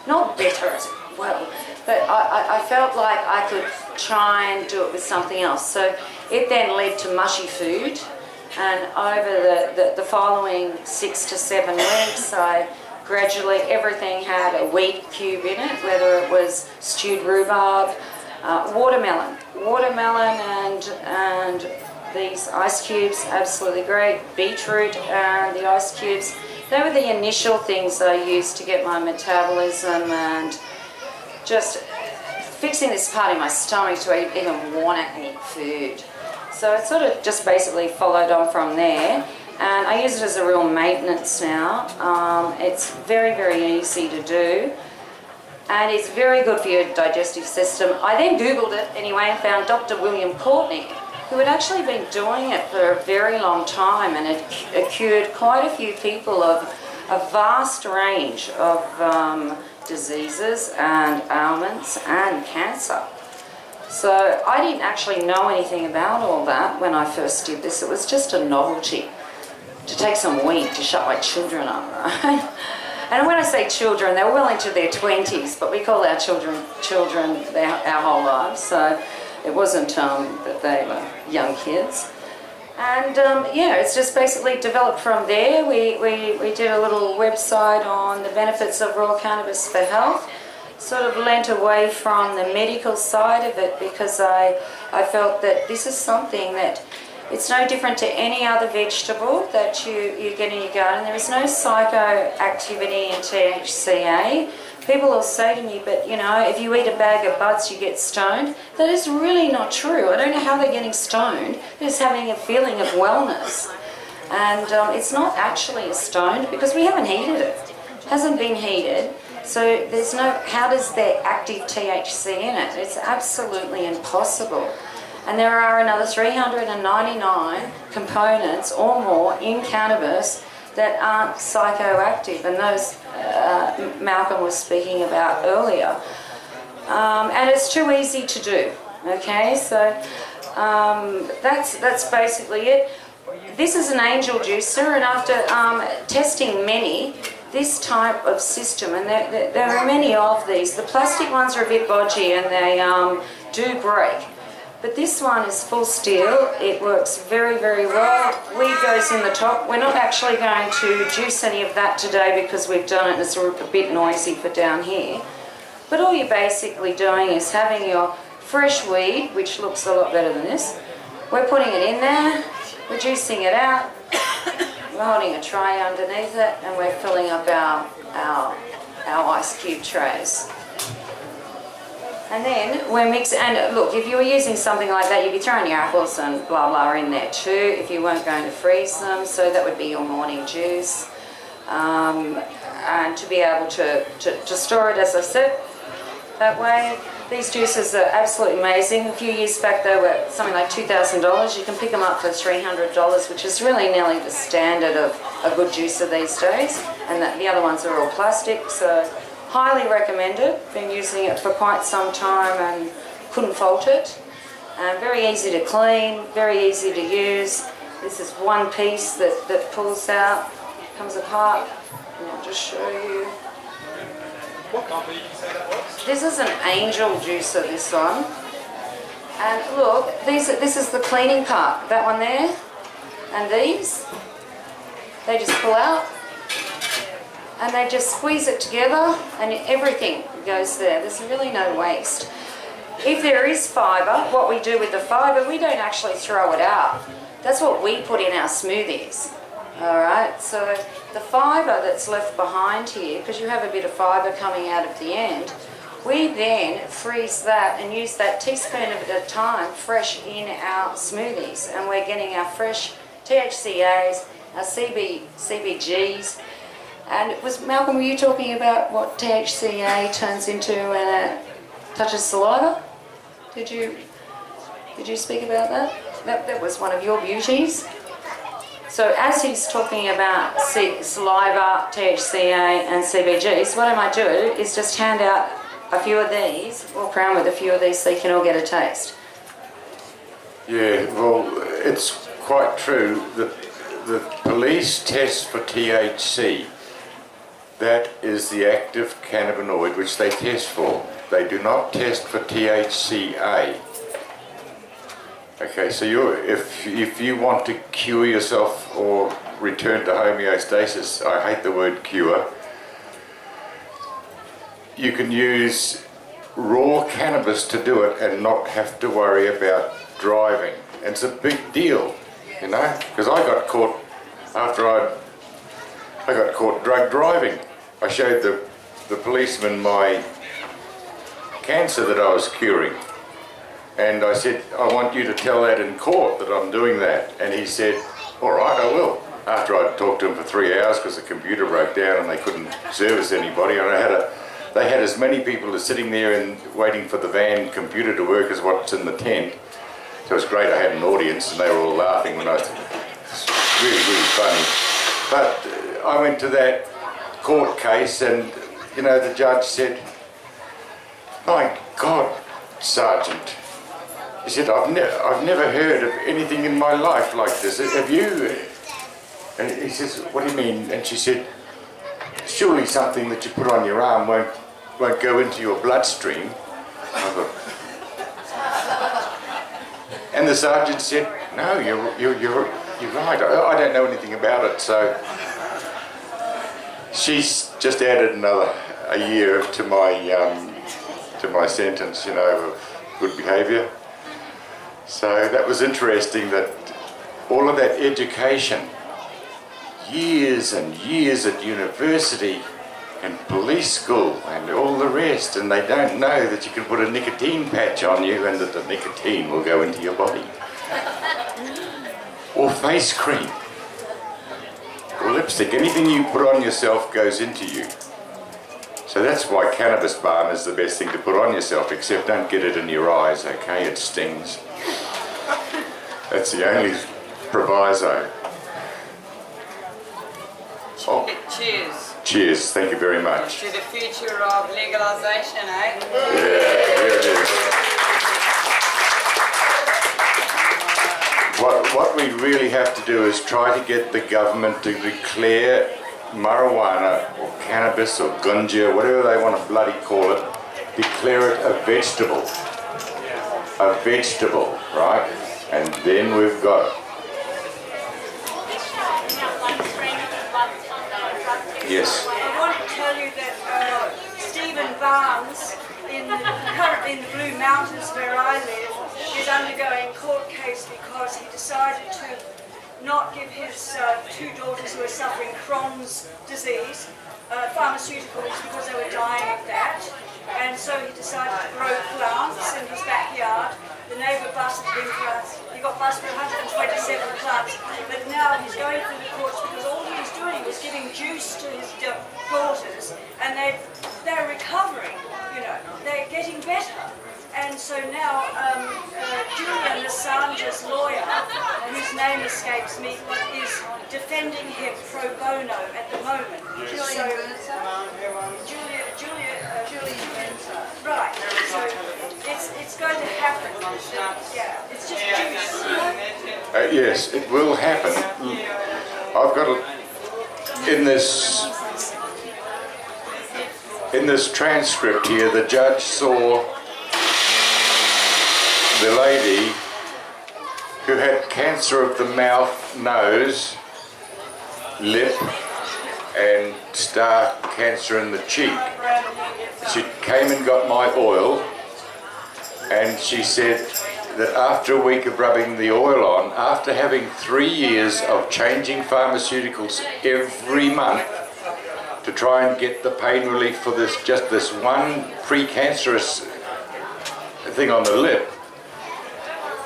Not better as well, but I felt like I could try and do it with something else. So it then led to mushy food. And over the following 6 to 7 weeks, gradually everything had a wheat cube in it, whether it was stewed rhubarb, watermelon and these ice cubes, absolutely great, beetroot and the ice cubes. They were the initial things I used to get my metabolism and just fixing this part in my stomach to even want to eat food. So it sort of just basically followed on from there, and I use it as a real maintenance now. It's very, very easy to do, and it's very good for your digestive system. I then Googled it anyway and found Dr. William Courtney, who had actually been doing it for a very long time and had cured quite a few people of a vast range of diseases and ailments and cancer. So I didn't actually know anything about all that when I first did this. It was just a novelty to take some weed to shut my children up, right? And when I say children, they were well into their 20s, but we call our children our whole lives. So it wasn't that they were young kids. And yeah, it's just basically developed from there. We did a little website on the benefits of raw cannabis for health. Sort of leant away from the medical side of it because I felt that this is something that it's no different to any other vegetable that you get in your garden. There is no psychoactivity in THCA. People will say to me, but you know, if you eat a bag of buds, you get stoned. That is really not true. I don't know how they're getting stoned. They're just having a feeling of wellness. And it's not actually a stoned because we haven't heated it. It hasn't been heated. So there's no, how does there active THC in it? It's absolutely impossible. And there are another 399 components or more in cannabis that aren't psychoactive, and those Malcolm was speaking about earlier. And it's too easy to do, okay? So that's basically it. This is an angel juicer, and after testing many, this type of system, and there are many of these. The plastic ones are a bit bodgy and they do break. But this one is full steel. It works very, very well. Weed goes in the top. We're not actually going to juice any of that today because we've done it and it's a bit noisy for down here. But all you're basically doing is having your fresh weed, which looks a lot better than this. We're putting it in there, we're juicing it out, we're holding a tray underneath it, and we're filling up our ice cube trays. And then we're mixing, and look, if you were using something like that, you'd be throwing your apples and blah blah in there too, if you weren't going to freeze them, so that would be your morning juice. And to be able to store it, as I said, that way. These juices are absolutely amazing. A few years back they were something like $2,000. You can pick them up for $300, which is really nearly the standard of a good juicer these days. And the other ones are all plastic, so highly recommended. Been using it for quite some time and couldn't fault it. Very easy to clean, very easy to use. This is one piece that pulls out, comes apart, and I'll just show you. What company did you say that was? This is an angel juicer, this one. And look, this is the cleaning part, that one there. And these, they just pull out and they just squeeze it together and everything goes there. There's really no waste. If there is fibre, what we do with the fibre, we don't actually throw it out. That's what we put in our smoothies. Alright, so the fibre that's left behind here, because you have a bit of fibre coming out of the end, we then freeze that and use that teaspoon of it at a time fresh in our smoothies, and we're getting our fresh THCAs, our CBGs. And it was, Malcolm, were you talking about what THCA turns into when it touches saliva? Did you speak about that? That was one of your beauties. So as he's talking about saliva, THCA and CBGs, what I might do is just hand out a few of these, walk around with a few of these so you can all get a taste. Yeah, well, it's quite true that the police test for THC. That is the active cannabinoid which they test for. They do not test for THCA. Okay, so if you want to cure yourself or return to homeostasis, I hate the word cure, you can use raw cannabis to do it and not have to worry about driving. And it's a big deal, you know, because I got caught after I got caught drug driving. I showed the policeman my cancer that I was curing. And I said, I want you to tell that in court that I'm doing that. And he said, all right, I will. After I'd talked to him for 3 hours because the computer broke down and they couldn't service anybody. And they had as many people as sitting there and waiting for the van computer to work as what's in the tent. So it was great. I had an audience and they were all laughing when it's really, really funny. But I went to that court case and, you know, the judge said, my God, Sergeant. He said, I've never heard of anything in my life like this. Have you? And he says, what do you mean? And she said, surely something that you put on your arm won't go into your bloodstream. And the sergeant said, no, you're right. I don't know anything about it. So she's just added a year to my sentence, you know, of good behaviour. So that was interesting, that all of that education, years and years at university and police school and all the rest, and they don't know that you can put a nicotine patch on you and that the nicotine will go into your body. Or face cream. Or lipstick. Anything you put on yourself goes into you. So that's why cannabis balm is the best thing to put on yourself, except don't get it in your eyes, okay? It stings. That's the only proviso. Oh. Cheers. Cheers, thank you very much. To the future of legalisation, eh? Yeah, here it is. What we really have to do is try to get the government to declare marijuana or cannabis or gunja, whatever they want to bloody call it, declare it a vegetable. A vegetable, right? And then we've got it. Yes. I want to tell you that Stephen Barnes, currently in the Blue Mountains where I live, is undergoing court case because he decided to not give his two daughters who are suffering Crohn's disease pharmaceuticals because they were dying of that. And so he decided to grow plants in his backyard. The neighbour busted him he got busted for 127 plants. But now he's going through the courts because all he was doing was giving juice to his daughters, and they're recovering, you know, they're getting better. And so now Julian Assange's lawyer, whose name escapes me, is defending him pro bono at the moment. Julian Right. So it's going to happen. Yeah. It's just juice. Yes, it will happen. I've got in this transcript here, the judge saw the lady who had cancer of the mouth, nose, lip, and star cancer in the cheek. She came and got my oil, and she said that after a week of rubbing the oil on, after having 3 years of changing pharmaceuticals every month to try and get the pain relief for just this one precancerous thing on the lip,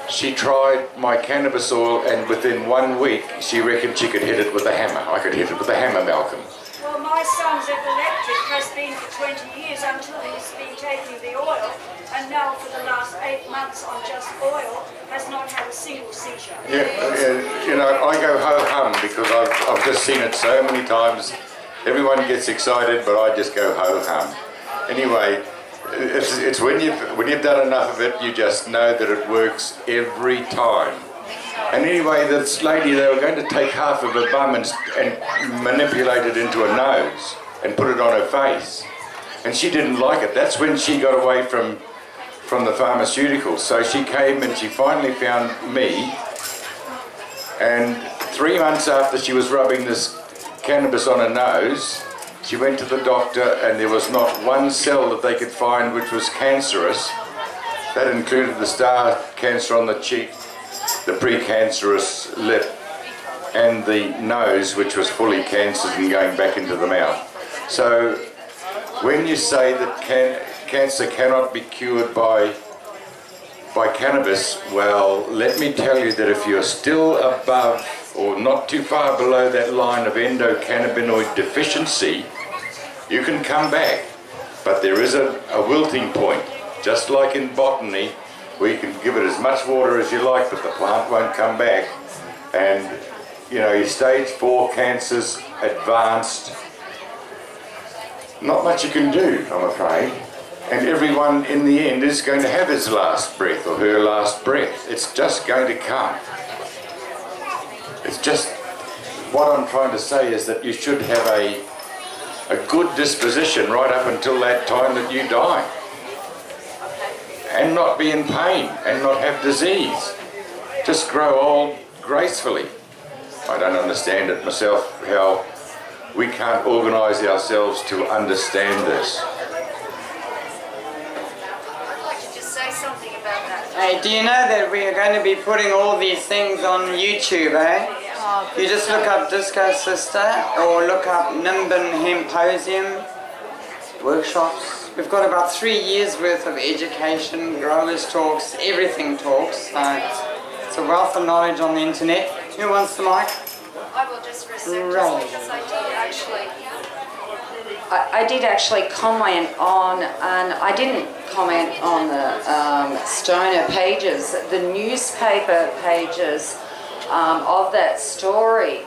she tried my cannabis oil, and within 1 week she reckoned she could hit it with a hammer. I could hit it with a hammer, Malcolm. Well, my son's epileptic has been for 20 years until he's been taking the oil, and now for the last 8 months on just oil has not had a single seizure. Yeah, you know, I go ho-hum because I've just seen it so many times. Everyone gets excited, but I just go ho-hum. Anyway, it's when you've done enough of it, you just know that it works every time. And anyway, this lady, they were going to take half of her bum and manipulate it into a nose and put it on her face. And she didn't like it. That's when she got away from the pharmaceuticals. So she came and she finally found me. And 3 months after she was rubbing this cannabis on her nose, she went to the doctor, and there was not one cell that they could find which was cancerous. That included the star cancer on the cheek, the precancerous lip, and the nose, which was fully cancered and going back into the mouth. So when you say that cancer cannot be cured by cannabis, well, let me tell you that if you're still above or not too far below that line of endocannabinoid deficiency, you can come back. But there is a wilting point. Just like in botany, where you can give it as much water as you like, but the plant won't come back. And, you know, your stage 4 cancer's advanced. Not much you can do, I'm afraid. And everyone in the end is going to have his last breath or her last breath. It's just going to come. It's just, what I'm trying to say is that you should have a good disposition right up until that time that you die. And not be in pain and not have disease. Just grow old gracefully. I don't understand it myself, how we can't organise ourselves to understand this. I'd like to just say something about that. Hey, do you know that we are going to be putting all these things on YouTube, eh? You just look up Disco Sista or look up Nimbin Hemposium workshops. We've got about 3 years worth of education, growers talks, everything talks. It's a wealth of knowledge on the internet. Who wants the mic? I will just reset Right. just because I did actually comment on, and I didn't comment on the Stoner pages, the newspaper pages of that story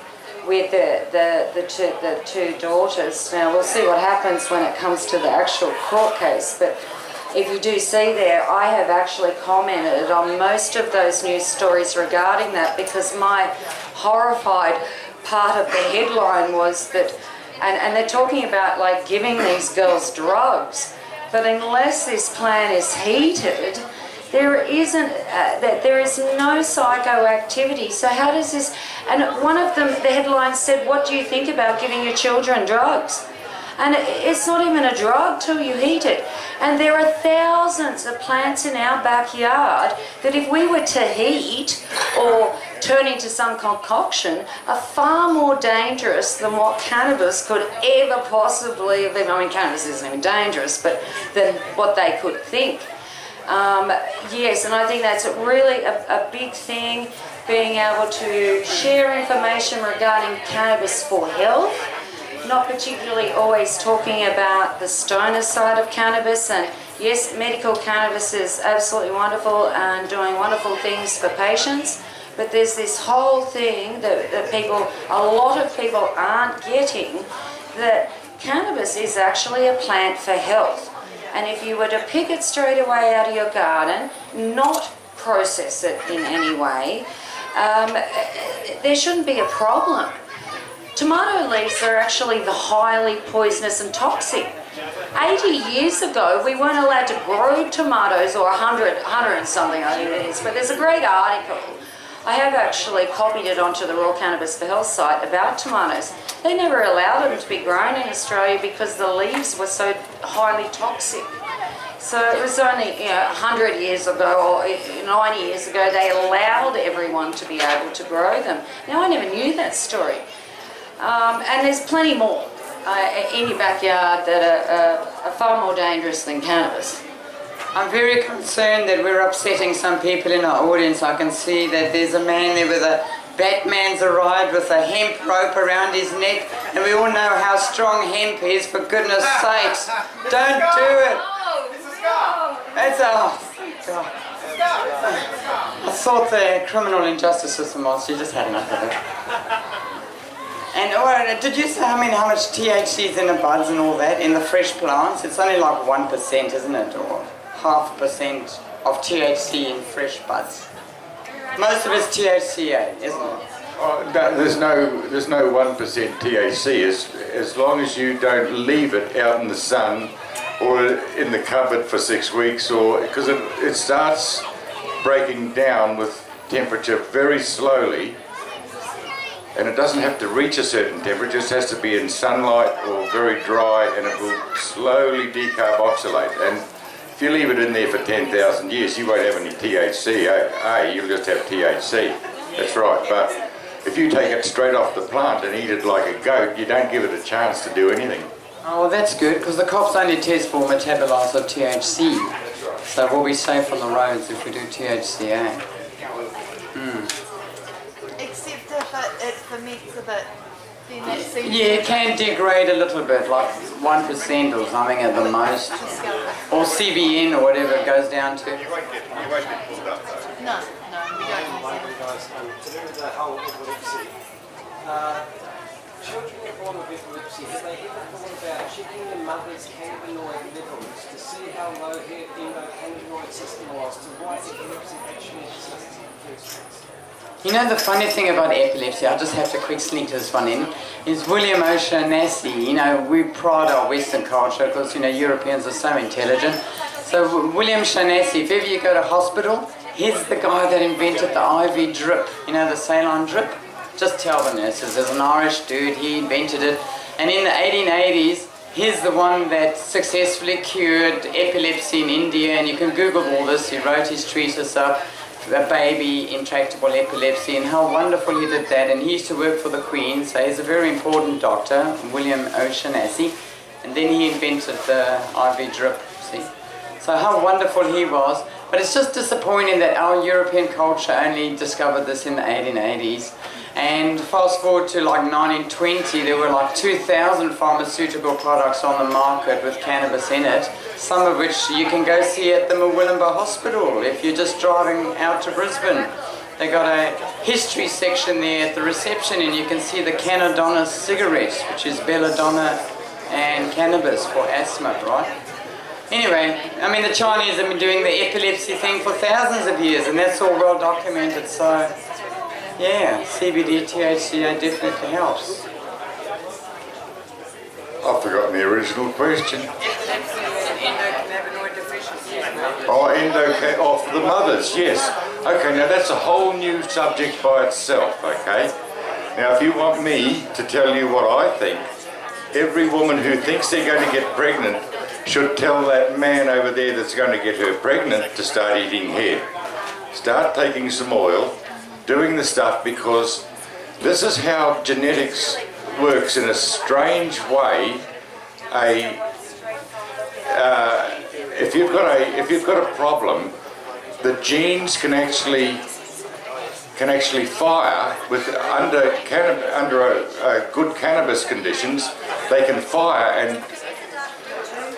with the two daughters. Now we'll see what happens when it comes to the actual court case, but if you do see there, I have actually commented on most of those news stories regarding that, because my horrified part of the headline was that, and they're talking about like giving these girls drugs, but unless this plant is heated, there is no psychoactivity. So how does this, and one of them, the headline said, what do you think about giving your children drugs? And it's not even a drug till you heat it. And there are thousands of plants in our backyard that if we were to heat or turn into some concoction are far more dangerous than what cannabis could ever possibly have been. I mean, cannabis isn't even dangerous, but than what they could think. Yes, and I think that's really a big thing, being able to share information regarding cannabis for health, not particularly always talking about the stoner side of cannabis. And yes, medical cannabis is absolutely wonderful and doing wonderful things for patients, but there's this whole thing that people, a lot of people aren't getting, that cannabis is actually a plant for health. And if you were to pick it straight away out of your garden, not process it in any way, there shouldn't be a problem. Tomato leaves are actually the highly poisonous and toxic. 80 years ago, we weren't allowed to grow tomatoes, or 100 and something I think it is, but there's a great article. I have actually copied it onto the Raw Cannabis for Health site about tomatoes. They never allowed them to be grown in Australia because the leaves were so highly toxic. So it was only 100 years ago or 90 years ago they allowed everyone to be able to grow them. Now I never knew that story. And there's plenty more in your backyard that are far more dangerous than cannabis. I'm very concerned that we're upsetting some people in our audience. I can see that there's a man there with a Batman's arrived with a hemp rope around his neck, and we all know how strong hemp is, for goodness sakes. Don't do it. It's God. I thought the criminal injustice system was, you just had enough of it. And did you say how much THC is in the buds and all that, in the fresh plants? It's only like 1%, isn't it? Or 0.5% of THC in fresh buds. Most of it's THCA, isn't it? Oh, no, there's no 1% THC as long as you don't leave it out in the sun or in the cupboard for 6 weeks, or because it starts breaking down with temperature very slowly, and it doesn't have to reach a certain temperature, it just has to be in sunlight or very dry, and it will slowly decarboxylate. And if you leave it in there for 10,000 years, you won't have any THC, you'll just have THC. That's right, but if you take it straight off the plant and eat it like a goat, you don't give it a chance to do anything. Oh, well, that's good, because the cops only test for metabolites of THC. So we'll be safe on the roads if we do THCA. Except if it ferments a bit, then that seems... Yeah, it can degrade a little bit, like 1% or something at the most. Or CBN or whatever it goes down to. No, we don't use it. To do with the whole epilepsy. Children who are born with epilepsy, have they ever thought about checking the mother's cannabinoid levels to see how low her endocannabinoid system was, to why epilepsy actually exists in the first place? You know the funny thing about epilepsy, I just have to quick sneak this one in, is William O'Shaughnessy. You know, we pride our Western culture because, you know, Europeans are so intelligent. So William O'Shaughnessy, if ever you go to hospital, he's the guy that invented the IV drip, you know, the saline drip. Just tell the nurses, there's an Irish dude, he invented it. And in the 1880s, he's the one that successfully cured epilepsy in India, and you can Google all this. He wrote his treatise up, A Baby, Intractable Epilepsy, and how wonderful he did that. And he used to work for the Queen, so he's a very important doctor, William O'Shaughnessy. And then he invented the IV drip, see. So how wonderful he was. But it's just disappointing that our European culture only discovered this in the 1880s. And fast forward to like 1920, there were like 2,000 pharmaceutical products on the market with cannabis in it, some of which you can go see at the Murwillumbah Hospital if you're just driving out to Brisbane. They got a history section there at the reception, and you can see the Cannadonna cigarettes, which is belladonna and cannabis for asthma, right? Anyway, I mean, the Chinese have been doing the epilepsy thing for thousands of years, and that's all well documented, so yeah, CBD, THCA definitely helps. I've forgotten the original question. Endocannabinoid deficiency. Oh, for the mothers, yes. Okay, now that's a whole new subject by itself, okay? Now, if you want me to tell you what I think, every woman who thinks they're going to get pregnant should tell that man over there that's going to get her pregnant to start eating head. Start taking some oil, doing the stuff, because this is how genetics works in a strange way. If you've got a problem, the genes can actually fire with under good cannabis conditions. They can fire, and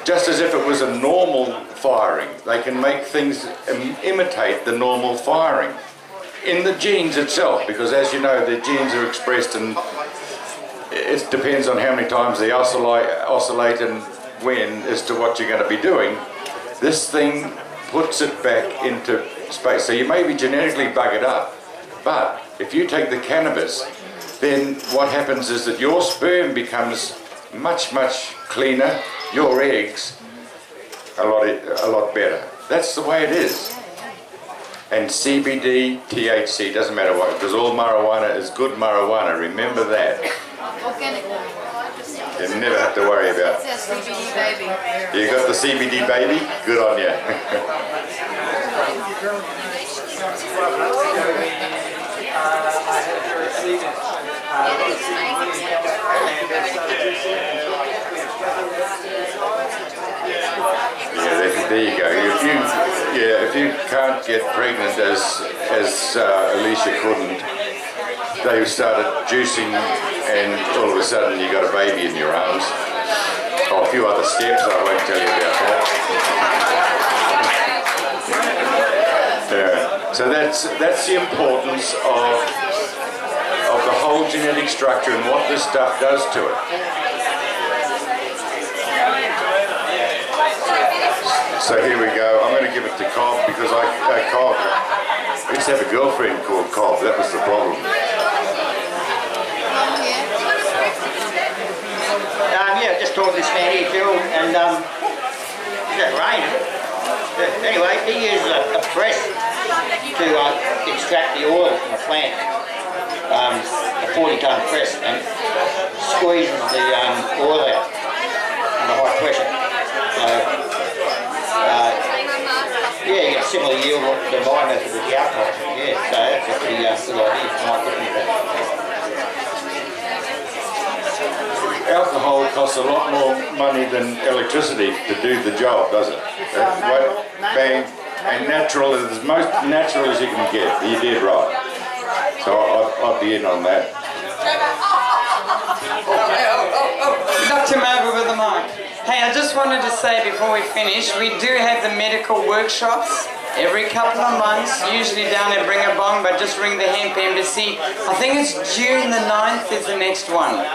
just as if it was a normal firing, they can make things imitate the normal firing in the genes itself, because as you know, the genes are expressed, and it depends on how many times they oscillate and when as to what you're going to be doing. This thing puts it back into space. So you may be genetically buggered up, but if you take the cannabis, then what happens is that your sperm becomes much, much cleaner, your eggs a lot better. That's the way it is. And CBD, THC, doesn't matter what, because all marijuana is good marijuana, remember that. Organic. You never have to worry about it. It's our CBD baby. You got the CBD baby? Good on you. Yeah, there you go. If you can't get pregnant as Alicia couldn't, they started juicing, and all of a sudden you got a baby in your arms. Oh, a few other steps, I won't tell you about that. Yeah. So that's the importance of the whole genetic structure and what this stuff does to it. So here we go. I'm going to give it to Cobb, because Cobb, I used to have a girlfriend called Cobb. That was the problem. Yeah, just talked to this man here, Phil, and that rain. Anyway, he uses a press to extract the oil from the plant, a 40-ton press, and squeezes the oil out under high pressure. Yeah, you get a similar yield to my method with the alcohol. Yeah, so that's a pretty good idea. I might look into that. Alcohol costs a lot more money than electricity to do the job, does it? Bang, and natural is as most natural as you can get. You did right. So I'd be in on that. Knocked him over with the mic. Hey, I just wanted to say before we finish, we do have the medical workshops every couple of months, usually down at Bringabong, but just ring the Hemp Embassy. I think it's June the 9th is the next one.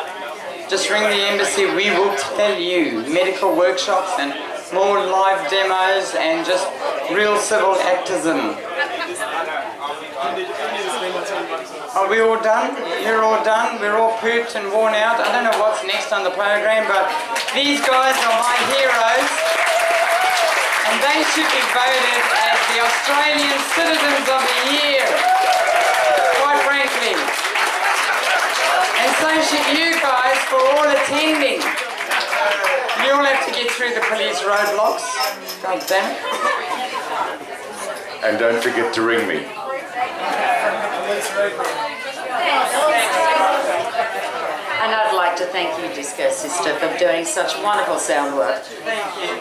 Just ring the embassy, we will tell you. Medical workshops and more live demos and just real civil activism. Are we all done? You're all done? We're all pooped and worn out? I don't know what's next on the program, but these guys are my heroes. And they should be voted as the Australian Citizens of the Year. Quite frankly. And so should you guys for all attending. You all have to get through the police roadblocks. God damn it. And don't forget to ring me. And I'd like to thank you, Disco Sister, for doing such wonderful sound work. Thank you.